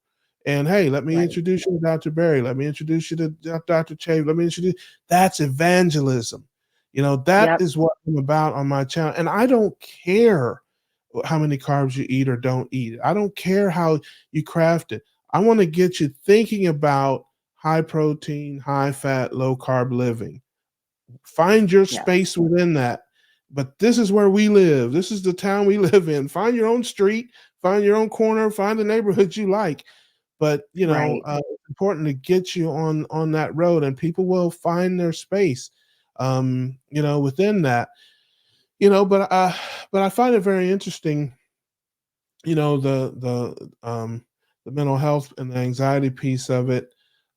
And hey, let me Right. introduce you to Dr. Barry. Let me introduce you to Dr. Chave. Let me introduce. That's evangelism. You know, that Yep. is what I'm about on my channel. And I don't care how many carbs you eat or don't eat. I don't care how you craft it. I want to get you thinking about high protein, high fat, low carb living. Find your Yeah. space within that. But this is where we live. This is the town we live in. Find your own street, find your own corner, find the neighborhood you like. But Right. it's important to get you on that road, and people will find their space, within that. But I find it very interesting. The mental health and the anxiety piece of it.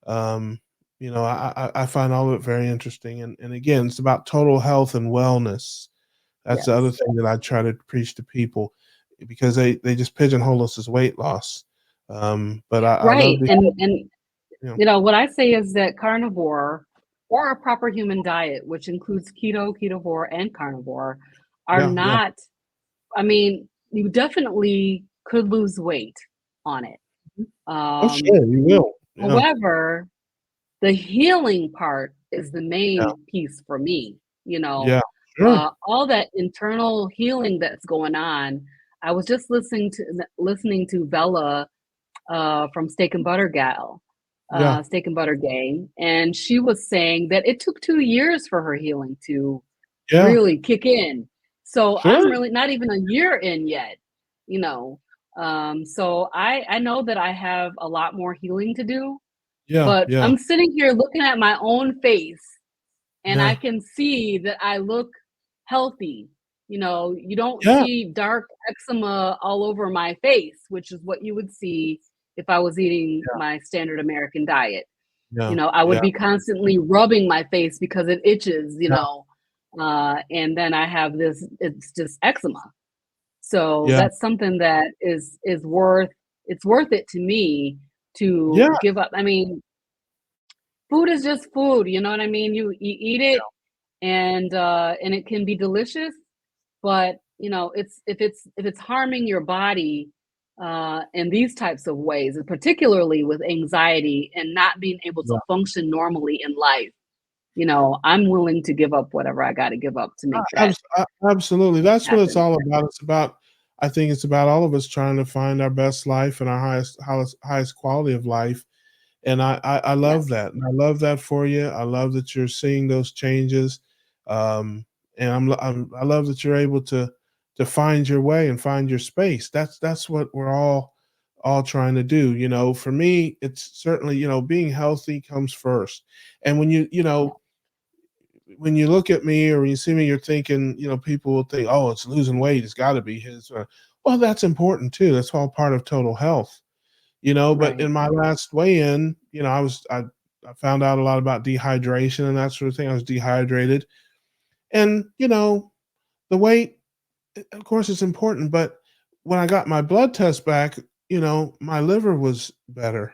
Um, I find all of it very interesting, and again, it's about total health and wellness. That's the other Yes. thing that I try to preach to people, because they just pigeonhole us as weight loss. But I love Right. to, And you know, what I say is that carnivore or a proper human diet, which includes keto, ketovore, and carnivore, are yeah, yeah. not, I mean, you definitely could lose weight on it. Oh, Um, sure, you will. Yeah, However, the healing part is the yeah, main piece for me. yeah. Sure. All that internal healing that's going on. I was just listening to Bella from Yeah, Steak and Butter Gang, and she was saying that it took 2 years for her healing to yeah. really kick in. So I'm Sure. really not even a year in yet, you know. So I know that I have a lot more healing to do, Yeah, but yeah, I'm sitting here looking at my own face and I yeah, can see that I look healthy. You don't yeah, see dark eczema all over my face, which is what you would see if I was eating my standard American diet. yeah, I would yeah, be constantly rubbing my face because it itches, yeah, and then I have it's just eczema. So yeah, that's something that is worth it to me yeah, to give up. I mean, food is just food, you know what I mean? You eat it and it can be delicious, but it's if it's harming your body in these types of ways, and particularly with anxiety and not being able to yeah. function normally in life, I'm willing to give up whatever I got to give up to make that Absolutely. That's what it's happen. all about. I think it's about all of us trying to find our best life and our highest quality of life. And I Yeah, love that. And I love that for you. I love that you're seeing those changes. Um, and I love that you're able to find your way and find your space. That's what we're all trying to do. For me, it's certainly, being healthy comes first. And yeah, when you look at me or when you see me, you're thinking, people will think, oh, it's losing weight. It's got to be his. Well, that's important too. That's all part of total health. But right. in my last weigh in, I found out a lot about dehydration and that sort of thing. I was dehydrated. And, the weight, of course, it's important. But when I got my blood test back, my liver was better.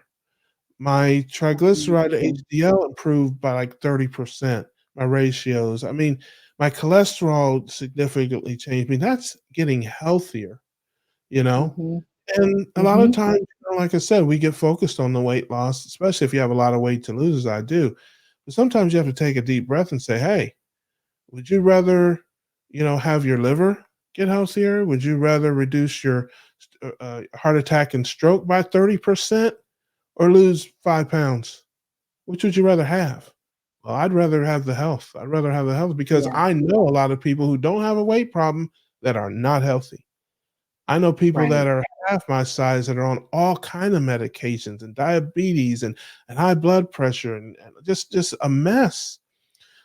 My triglyceride to Mhm. HDL improved by like 30%, my ratios. I mean, my cholesterol significantly changed. I mean, that's getting healthier, you know? Mhm. And a lot of Mhm. times, like I said, we get focused on the weight loss, especially if you have a lot of weight to lose, as I do. But sometimes you have to take a deep breath and say, hey, would you rather, have your liver get healthier? Would you rather reduce your heart attack and stroke by 30% or lose 5 pounds? Which would you rather have? Well, I'd rather have the health. I'd rather have the health because Yeah, I know a lot of people who don't have a weight problem that are not healthy. I know people that right. are half my size that are on all kind of medications and diabetes and high blood pressure and just a mess.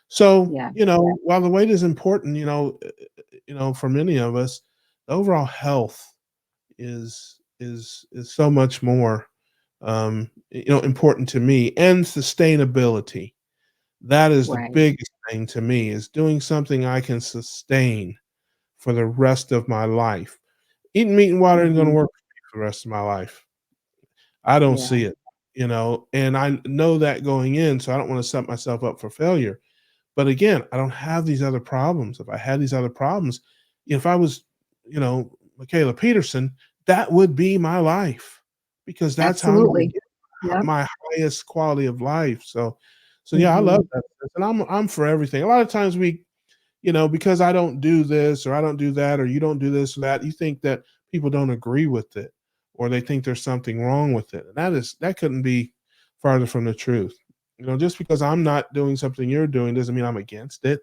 So, Yeah, while the weight is important, for many of us, the overall health is so much more important to me, and sustainability. That is the Right. biggest thing to me, is doing something I can sustain for the rest of my life. Eating meat and water ain't gonna Hmm. work for me for the rest of my life. I don't Yeah. see it, and I know that going in, so I don't wanna set myself up for failure. But again, I don't have these other problems. If I had these other problems, if I was, Michaela Peterson, that would be my life, because that's how I'm gonna Absolutely. get Yep. my highest quality of life. So yeah, I love Hmm. that, and I'm for everything. A lot of times because I don't do this or I don't do that or you don't do this or that, you think that people don't agree with it, or they think there's something wrong with it. And that couldn't be farther from the truth. Just because I'm not doing something you're doing doesn't mean I'm against it,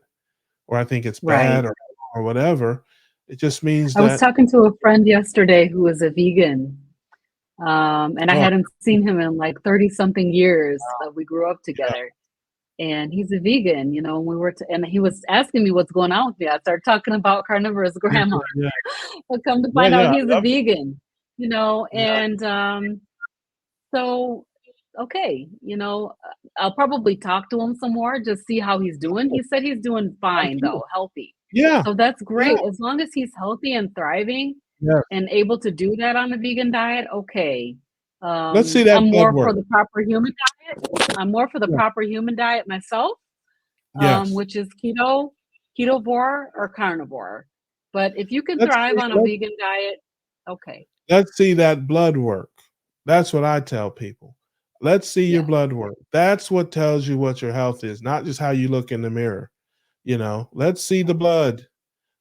or I think it's bad, Right. or whatever. It just means I was that, talking to a friend yesterday who is a vegan, and I oh, hadn't seen him in like 30 something years. We grew up yeah, together, and he's a vegan, and and he was asking me what's going on with me. I started talking about carnivorous yeah, grandma, yeah, but come to yeah, find out yeah, I he's a love it. vegan, Yeah, and so okay, I'll probably talk to him some more, just see how he's doing. He said he's doing I fine do. though, healthy. Yeah, So that's yeah, great. As long as he's healthy and thriving yes. and able to do that on a vegan diet, okay. Let's see that I'm blood more for work. the proper human diet. I'm more for the Yeah, proper human diet myself, yes. which is ketovore or carnivore. But if you can Let's thrive see. on a vegan diet, okay. Let's see that blood work. That's what I tell people. Let's see your Yeah. blood work. That's what tells you what your health is, not just how you look in the mirror. Let's see the blood,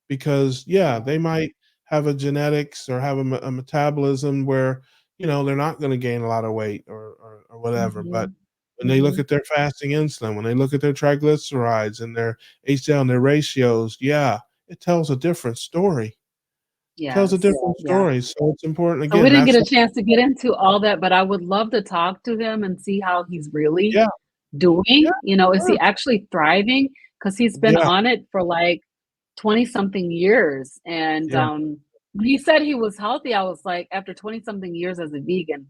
because yeah, Yeah. they might have a genetics or have a metabolism where they're not going to gain a lot of weight, or whatever. But Mhm. when they look Mhm. at their fasting insulin, when they look at their triglycerides and their HDL and their ratios, yeah, it tells a different story. Tells a Yes. different Yeah. story. So it's important, So we again. didn't get That's a chance to get into all that, but I would love to talk to him and see how he's really yeah, yeah, doing. Is sure. he actually thriving? Because he's been Yeah, on it for like 20 something years. And yeah. when he said he was healthy, I was like, after 20 something years as a vegan,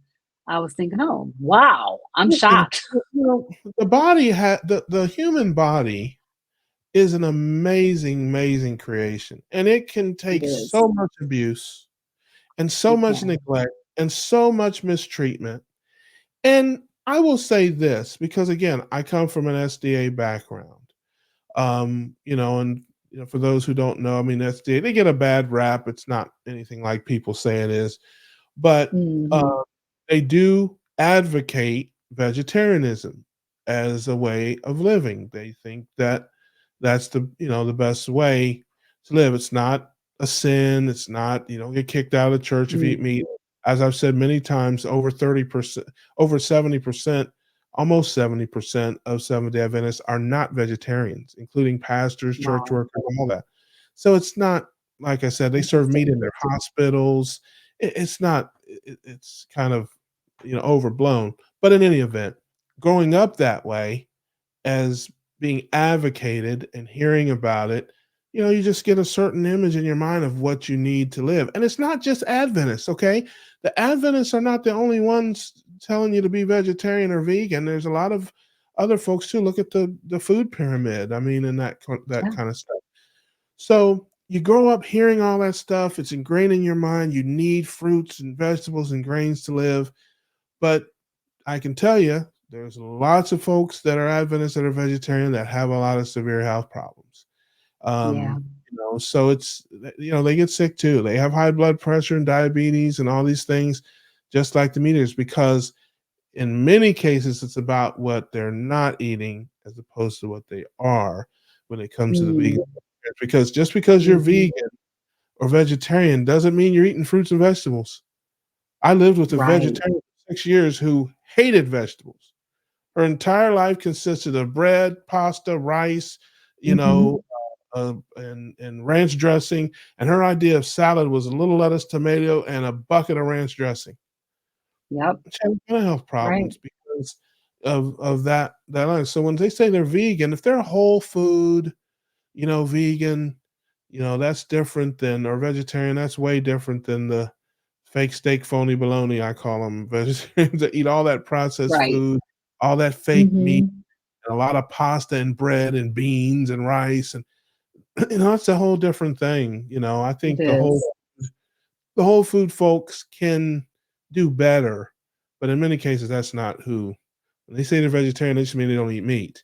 I was thinking, oh, wow, I'm Yeah, shocked. the human body is an amazing, amazing creation, and it can It take is. so much abuse and so It much can. neglect and so much mistreatment. And I will say this, because again, I come from an SDA background. And for those who don't know, I mean, SDA, they get a bad rap. It's not anything like people say it is, but Hmm. uh, they do advocate vegetarianism as a way of living. They think that that's the best way to live. It's not a sin. It's not, you don't get kicked out of church if you eat meat. As I've said many times, over 30%, over 70%, almost 70% of Seventh-day Adventists are not vegetarians, including pastors, church Wow. workers, all that. So it's not, like I said, they serve meat Interesting. in their hospitals. It's not, it's kind of, overblown. But in any event, growing up that way, as being advocated and hearing about it, you just get a certain image in your mind of what you need to live. And it's not just Adventists, okay? The Adventists are not the only ones telling you to be vegetarian or vegan. There's a lot of other folks too. Look at the food pyramid. I mean, and that Yeah. kind of stuff. So you grow up hearing all that stuff. It's ingrained in your mind. You need fruits and vegetables and grains to live. But I can tell you, there's lots of folks that are Adventists that are vegetarian that have a lot of severe health problems. Yeah. So they get sick too. They have high blood pressure and diabetes and all these things, just like the meat eaters, because in many cases it's about what they're not eating as opposed to what they are when it comes to the vegan. Mm. Because just because you're Hmm. vegan or vegetarian doesn't mean you're eating fruits and vegetables. I lived with a Right. vegetarian for 6 years who hated vegetables. Her entire life consisted of bread, pasta, rice, you know, Hmm. and ranch dressing. And her idea of salad was a little lettuce, tomato, and a bucket of ranch dressing. Yep. She had mental health Right. problems because of that life. So when they say they're vegan, if they're whole food, vegan, that's different than, or vegetarian, that's way different than the fake steak, phony bologna, I call them vegetarians that eat all that processed Right. food, all that fake meat, Mhm. and a lot of pasta and bread and beans and rice, and it's a whole different thing. I It think is. the whole food folks can do better, but in many cases, that's not who. When they say they're vegetarian, they just mean they don't eat meat.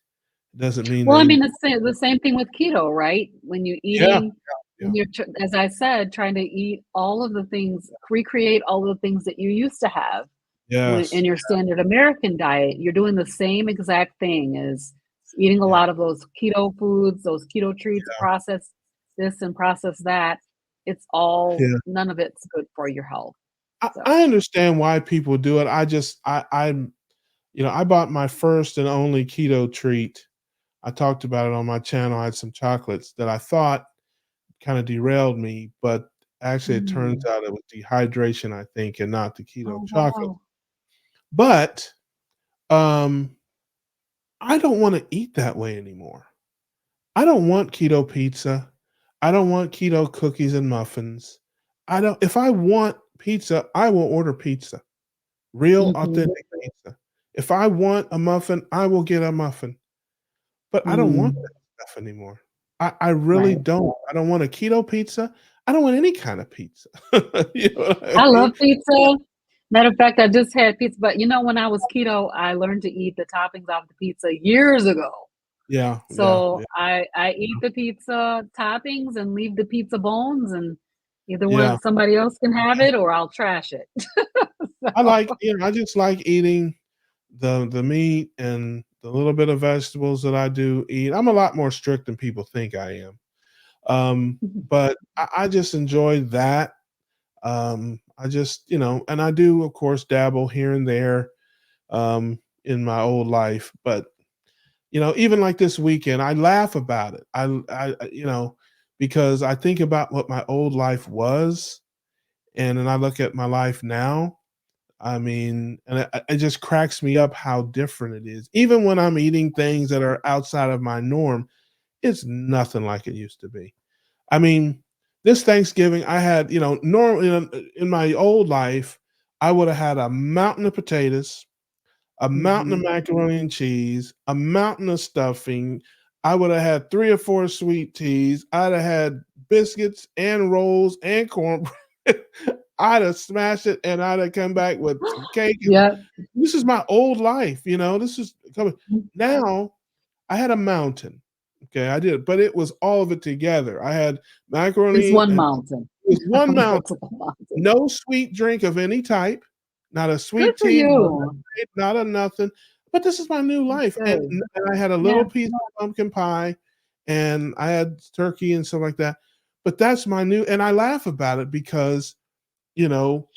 It doesn't mean Well, I they. mean, it's the same thing with keto, right? When you're Yeah, eating, yeah, when you're, as I said, trying to eat all of the things, recreate all of the things that you used to have when yes, in your standard American diet, you're doing the same exact thing as eating a yeah, lot of those keto foods, those keto treats, processed this and process that. It's all yeah. none of it's good for your health. So, I understand why people do it. I bought my first and only keto treat. I talked about it on my channel. I had some chocolates that I thought kind of derailed me, but actually it turns mm. out it was dehydration, I think, and not the keto Oh chocolate. wow. But um, I don't want to eat that way anymore. I don't want keto pizza. I don't want keto cookies and muffins. I don't. If I want pizza, I will order pizza. Real Mhm. authentic pizza. If I want a muffin, I will get a muffin, but I don't want Mm. that stuff anymore. I really Right. don't. I don't want a keto pizza. I don't want any kind of pizza. You know what I I love mean? pizza. Matter of fact, I just had pizza, but when I was keto, I learned to eat the toppings off the pizza years ago. Yeah, yeah, So yeah, I eat the pizza toppings and leave the pizza bones, and either yeah. one somebody else can have it or I'll trash it. So I just like eating the meat and the little bit of vegetables that I do eat. I'm a lot more strict than people think I am. But I just enjoy that. I just, and I do, of course, dabble here and there in my old life. But even like this weekend, I laugh about it. Because I think about what my old life was, and then I look at my life now. I mean, and it just cracks me up how different it is. Even when I'm eating things that are outside of my norm, it's nothing like it used to be. I mean, this Thanksgiving, I had, normally in my old life, I would have had a mountain of potatoes, a mountain of mhm. macaroni and cheese, a mountain of stuffing. I would have had 3 or 4 sweet teas. I'd have had biscuits and rolls and cornbread. I'd have smashed it, and I'd have come back with some cake, and Yep. this is my old life, this is coming. Now, I had a mountain, okay, I did, but it was all of it together. I had It's macaroni one and mountain, it was one mountain. multiple mountains. No sweet drink of any type, not a Good sweet for tea, not a you. lemonade, not a nothing, but this is my new That's life, and good. I had a Yeah. little piece of pumpkin pie, and I had turkey and stuff like that, but that's my new, and I laugh about it because, you know,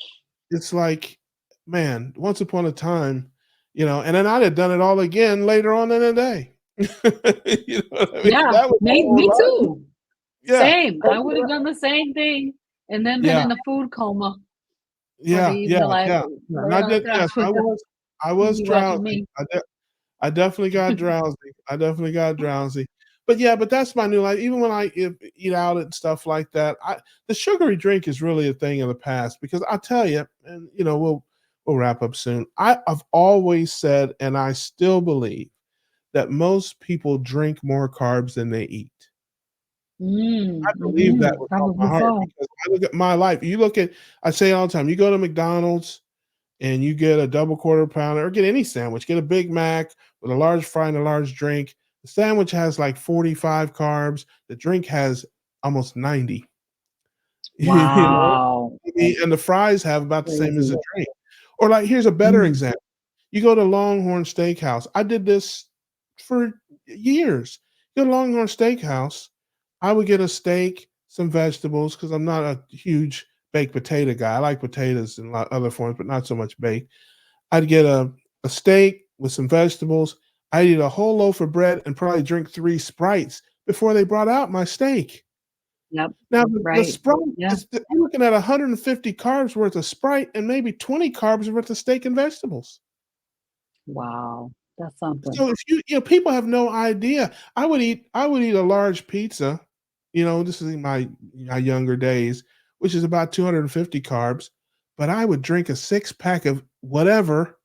it's like, man, once upon a time, and then I'd have done it all again later on in the day. You know what I mean? Yeah. That was my whole Me life. too. Yeah. Same. I would have done the same thing and then been Yeah. in a food coma for the Yeah, evening, yeah, like yeah, yeah, and laid I on the did, couch yes, with I the was TV watching drowsy. me. I definitely got drowsy. I definitely got drowsy. But yeah, but that's my new life. Even when I eat out and stuff like that, the sugary drink is really a thing of the past because I'll tell you, and we'll wrap up soon. I've always said, and I still believe that most people drink more carbs than they eat. I believe that with all my Probably heart so. because I look at my life. I say all the time, you go to McDonald's and you get a double quarter pounder or get any sandwich, get a Big Mac with a large fry and a large drink. The sandwich has like 45 carbs. The drink has almost 90. You know? Wow. And the fries have about the same as the Crazy. drink. Or like, here's a better Mm. example. You go to Longhorn Steakhouse. I did this for years. Go to Longhorn Steakhouse. I would get a steak, some vegetables, because I'm not a huge baked potato guy. I like potatoes in other forms, but not so much baked. I'd get a steak with some vegetables. I'd eat a whole loaf of bread and probably drink 3 Sprites before they brought out my steak. Yep. Now the Right. Sprite Yeah. is you're looking at 150 carbs worth of Sprite and maybe 20 carbs worth of steak and vegetables. Wow. That's something. So if people have no idea. I would eat a large pizza, this is in my younger days, which is about 250 carbs, but I would drink a 6-pack of whatever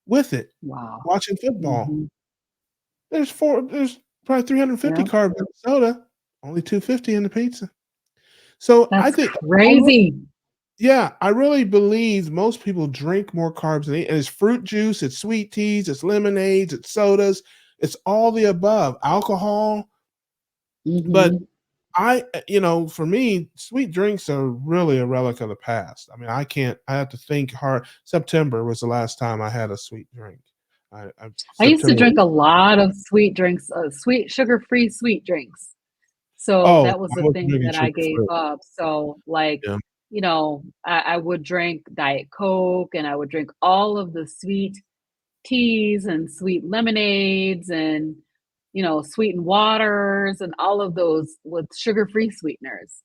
with it, Wow. watching football. Mhm. There's probably 350 Yeah. carbs in the soda, only 250 in the pizza. So I That's think crazy. yeah, I really believe most people drink more carbs than and it's fruit juice, it's sweet teas, it's lemonades, it's sodas, it's all the above, alcohol. But Mhm. for me, sweet drinks are really a relic of the past. I mean, I have to think hard. September was the last time I had a sweet drink. I used to September. drink a lot of sweet drinks, sweet sugar-free sweet drinks. So Oh, that was I a was thing drinking that I sugar gave free. up. So, like, Yeah. I would drink Diet Coke and I would drink all of the sweet teas and sweet lemonades and, sweetened waters and all of those with sugar-free sweeteners.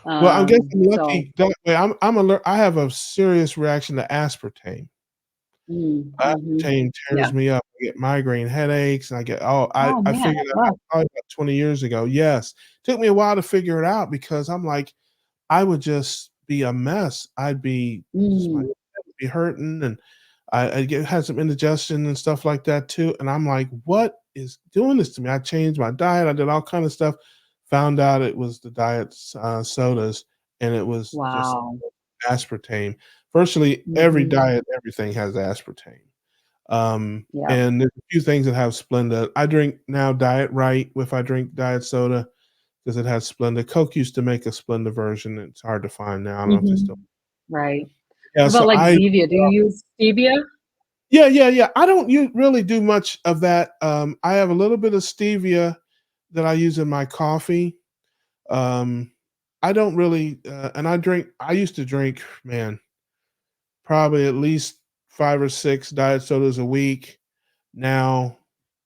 Well, I guess I'm So lucky that way. I have a serious reaction to aspartame. mhm. Aspartame Yeah. tears me up. I get migraine headaches, and I get oh, Oh, I man. figured that out Oh, probably about 20 years ago. Yes. Took me a while to figure it out because I'm like, I would just be a mess. I'd be just my mm, head would be hurting, and I'd get had some indigestion and stuff like that too, and I'm like, "What is doing this to me?" I changed my diet, I did all kind of stuff, found out it was the sodas, and it was just wow. aspartame. Virtually every Mhm. diet, everything has aspartame. Yep. And there's a few things that have Splenda. I drink now Diet Right if I drink diet soda because it has Splenda. Coke used to make a Splenda version. It's hard to find now. I don't know if they still. Mhm. Right. Yeah, What about, so like, I Zevia? Do you use stevia? yeah. I don't really do much of that. I have a little bit of stevia that I use in my coffee. Um, I don't really, and I used to drink, man, probably at least 5 or 6 diet sodas a week. Now,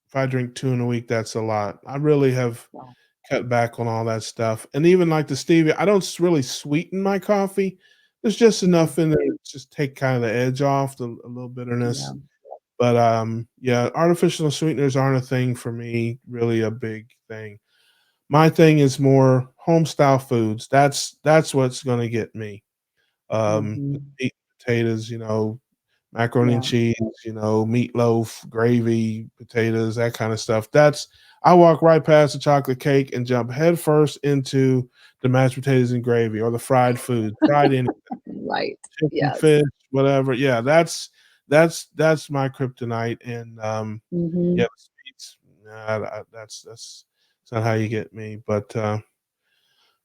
if I drink 2 in a week, that's a lot. I really have Wow. cut back on all that stuff. And even like the stevia, I don't really sweeten my coffee. There's just Mm, enough in there to just take kind of the edge off, a little yeah. bitterness. But yeah, artificial sweeteners aren't a thing for me, really a big thing. My thing is more home style foods. That's what's going to get me. Mhm. Meat, potatoes, macaroni and Yeah. cheese, meatloaf, gravy, potatoes, that kind of stuff. I walk right past the chocolate cake and jump headfirst into the mashed potatoes and gravy or the fried food, fried anything, Right. chicken, Yes. fish, whatever. Yeah, that's my kryptonite. And yeah, Mhm. the sweets, nah, that's not how you get me. But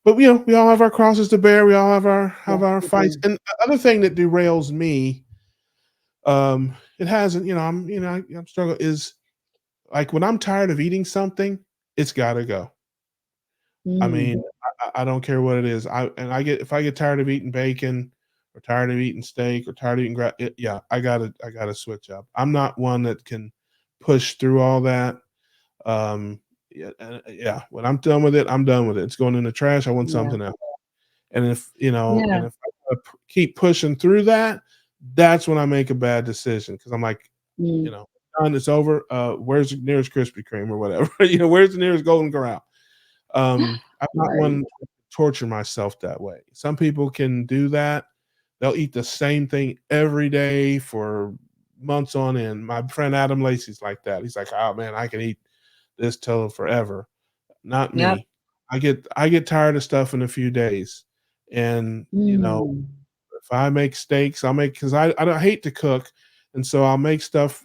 we all have our crosses to bear. We all have Yes, our we fights. do. And the other thing that derails me, it hasn't, I'm struggling is like when I'm tired of eating something, it's gotta go. I mean, Mm. I don't care what it is. If I get tired of eating bacon or tired of eating steak or tired of eating yeah, I gotta switch up. I'm not one that can push through all that. Yeah, yeah. When I'm done with it, I'm done with it. It's going in the trash. I want Yeah. something else. And Yeah. if I keep pushing through that, that's when I make a bad decision because I'm like, Mm. done. It's over. Where's the nearest Krispy Kreme or whatever? Where's the nearest Golden Corral? I'm not Right. one to torture myself that way. Some people can do that. They'll eat the same thing every day for months on end. My friend Adam Lacey's like that. He's like, "Oh man, I can eat this till forever." Not Yep. me. I get tired of stuff in a few days, and Mm. if I make steaks, I'll make because I don't hate to cook, and so I'll make stuff.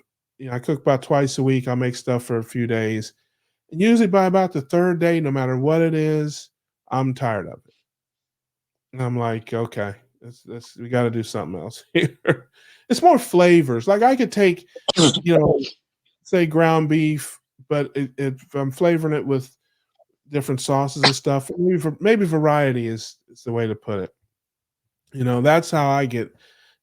I cook about twice a week. I'll make stuff for a few days, and usually by about the third day, no matter what it is, I'm tired of it. And I'm like, okay, we got to do something else here. It's more flavors. Like I could take, you know, say ground beef, but if I'm flavoring it with different sauces and stuff, maybe variety is the way to put it. That's how I get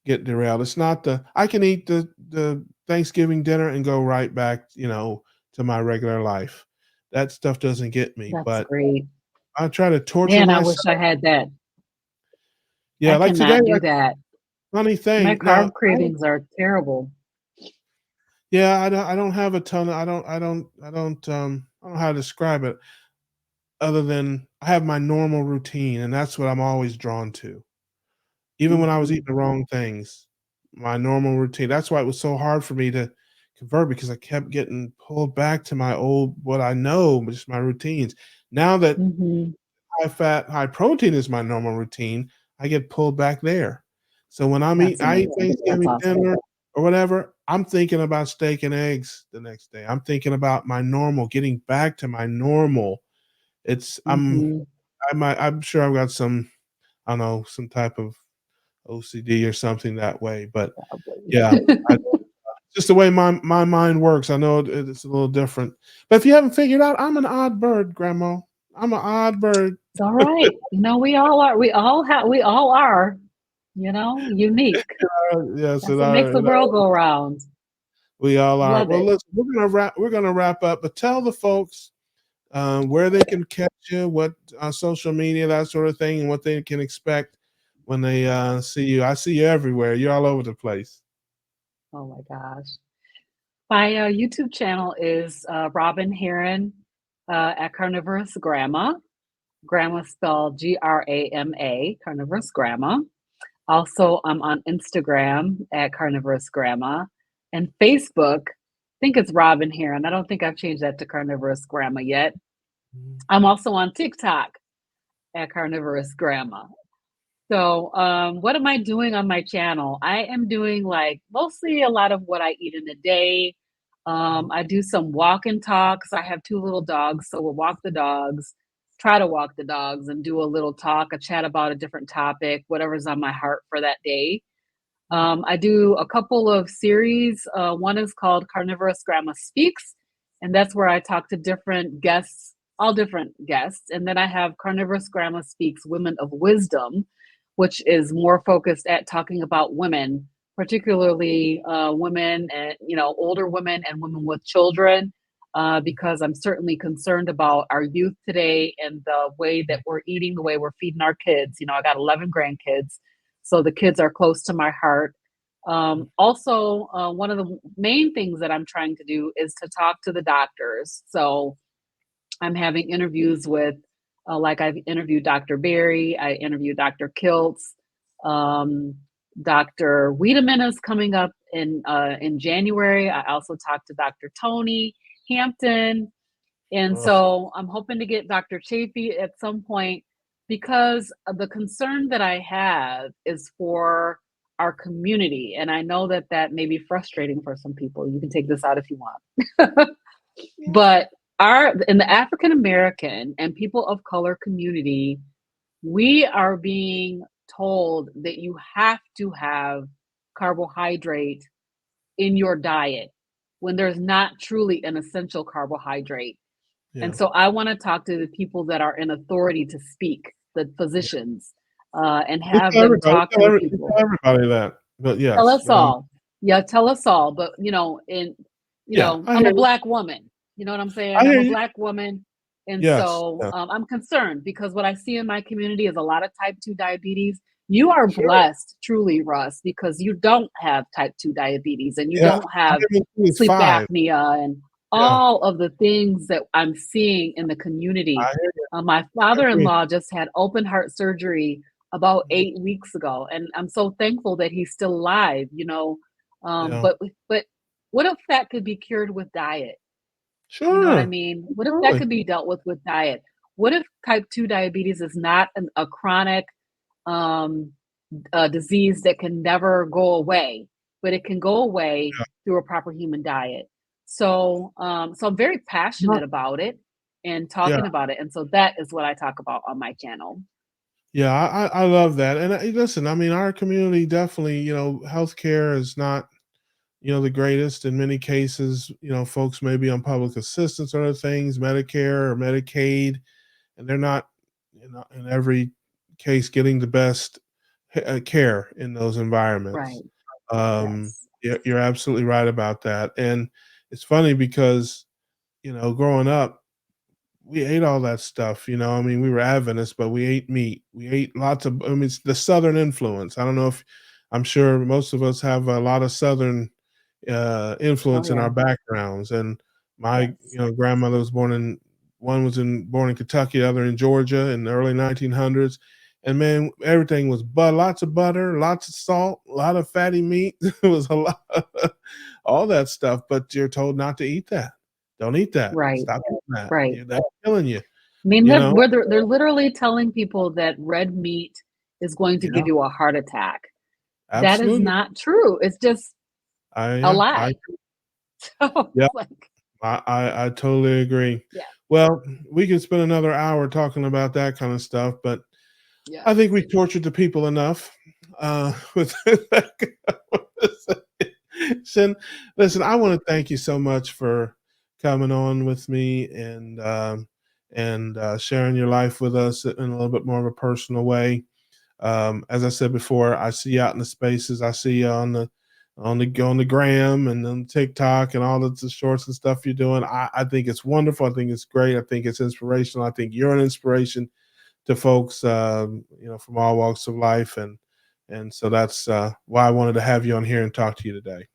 derailed. It's not I can eat the Thanksgiving dinner and go right back, to my regular life. That stuff doesn't get me, That's but great. I try to torture Man, I myself. wish I had that. Yeah, I like today, cannot do like that. funny My thing. Now, carb cravings are terrible. yeah, I don't have a ton of I don't know how to describe it other than I have my normal routine and that's what I'm always drawn to. even when I was eating Mhm. the wrong things, my normal routine. That's why it was so hard for me to convert because I kept getting pulled back to my old what I know, just my routines. Now that Mhm. high fat, high protein is my normal routine, I get pulled back there. So when That's I eat amazing. That's Thanksgiving awesome. dinner or whatever, I'm thinking about steak and eggs the next day. I'm thinking about my normal, getting back to my normal. It's Mhm. I'm sure I've got some, I don't know, some type of OCD or something that way. But Probably. yeah, I just the way my mind works. I know it's a little different. But if you haven't figured out, I'm an odd bird, Grandma. I'm an odd bird. It's all right. We all are. We all are, unique. Yes, That's what makes the world go round. we all are. Love Well, it. listen, we're gonna wrap up, but tell the folks where they can catch you, what social media, that sort of thing, and what they can expect when they see you. I see you everywhere. You're all over the place. Oh my gosh. My YouTube channel is Robyn Herron at Carnivorous Grandma. Grandma spelled Grama, Carnivorous Grandma. Also, I'm on Instagram at Carnivorous Grandma and Facebook. I think it's Robyn Herron. I don't think I've changed that to Carnivorous Grandma yet. I'm also on TikTok at Carnivorous Grandma. So, what am I doing on my channel? I am doing like mostly a lot of what I eat in a day. I do some walk and talks. I have two little dogs, so we'll walk the dogs, try to walk the dogs, and do a little talk, a chat about a different topic, whatever's on my heart for that day. I do a couple of series. One is called Carnivorous Grandma Speaks, and that's where I talk to different guests, all different guests. And then I have Carnivorous Grandma Speaks Women of Wisdom, which is more focused at talking about women, particularly women and older women and women with children. Because I'm certainly concerned about our youth today and the way that we're eating, the way we're feeding our kids. I got 11 grandkids, so the kids are close to my heart. Also, one of the main things that I'm trying to do is to talk to the doctors. So I'm having interviews with, like I've interviewed Dr. Berry, I interviewed Dr. Kiltz, um, Dr. Wiedemann is coming up in January. I also talked to Dr. Tony Hampton, and Ugh, so I'm hoping to get Dr. Chafee at some point because the concern that I have is for our community. And I know that that may be frustrating for some people. You can take this out if you want. But our in the African American and people of color community, we are being told that you have to have carbohydrate in your diet when there's not truly an essential carbohydrate. And yeah. so I want to talk to the people that are in authority to speak, the Yeah. physicians, and We have tell them everybody, talk to the we people. tell everybody that. But Tell yes, us all. Yeah, tell us all. But yeah, I I'm hear a you. black woman. You know what I'm I saying? I'm hear a you. black woman. And Yes, so yes. I'm concerned because what I see in my community is a lot of type 2 diabetes. You are Sure. blessed, truly, Russ, because you don't have type 2 diabetes and you Yeah, don't I have haven't seen sleep 5. apnea and Yeah, all of the things that I'm seeing in the community. I hear you. My I agree. father-in-law just had open heart surgery about Mhm. 8 weeks ago, and I'm so thankful that he's still alive. Yeah. But what if that could be cured with diet? You know what I Sure. mean? What if that Absolutely. could be dealt with diet? What if type 2 diabetes is not a chronic um, disease that can never go away, but it can go away Yeah. through a proper human diet? So I'm very No, passionate about it and yeah. talking about it, and so that is what I talk about on my channel. Yeah, I love that, and, listen, I mean, our community definitely, healthcare is not, the greatest in many cases. Folks may be on public assistance or other things, Medicare or Medicaid, and they're not, in every case getting the best care in those environments. Right. Yes. You're absolutely right about that, and it's funny because, growing up, we ate all that stuff. I mean, we were Adventists, but we ate meat. We ate lots of. I mean, it's the Southern influence. I don't know if I'm sure most of us have a lot of Southern Oh influence in yeah. our backgrounds. And my, Yes. grandmother was born in Kentucky, the other in Georgia in the early 1900s, and man, everything was lots of butter, lots of salt, a lot of fatty meat. It was a lot, all that stuff. But you're told not to eat that. Don't eat that. Right, Stop eating that. right. That's killing you. I mean, You know? they're literally telling people that red meat is going to Yeah, give you a heart attack. That is absolutely. not true. It's just a Yeah, lie. So yeah, it's like, I totally agree. yeah, Well, we could spend another hour talking about that kind of stuff, but I yes. think we tortured the people enough with that conversation. Listen, I want to thank you so much for coming on with me and sharing your life with us in a little bit more of a personal way. As I said before, I see you out in the spaces. I see you on the gram and on TikTok and all of the shorts and stuff you're doing. I think it's wonderful. I think it's great. I think it's inspirational. I think you're an inspiration to folks, from all walks of life, and so that's why I wanted to have you on here and talk to you today.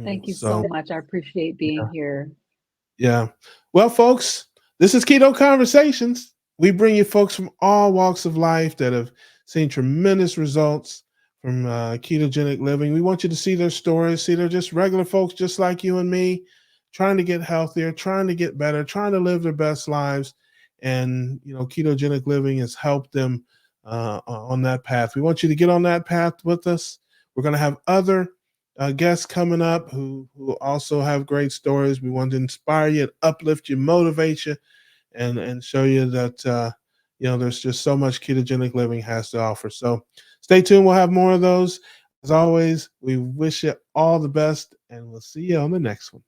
Thank you So so much. I appreciate being here. yeah. Well, folks, this is Keto Conversations. We bring you folks from all walks of life that have seen tremendous results from ketogenic living. We want you to see their stories. See, they're just regular folks just like you and me, trying to get healthier, trying to get better, trying to live their best lives. And, ketogenic living has helped them on that path. We want you to get on that path with us. We're going to have other guests coming up who also have great stories. We want to inspire you, uplift you, motivate you, and show you that there's just so much ketogenic living has to offer. So stay tuned. We'll have more of those. As always, we wish you all the best, and we'll see you on the next one.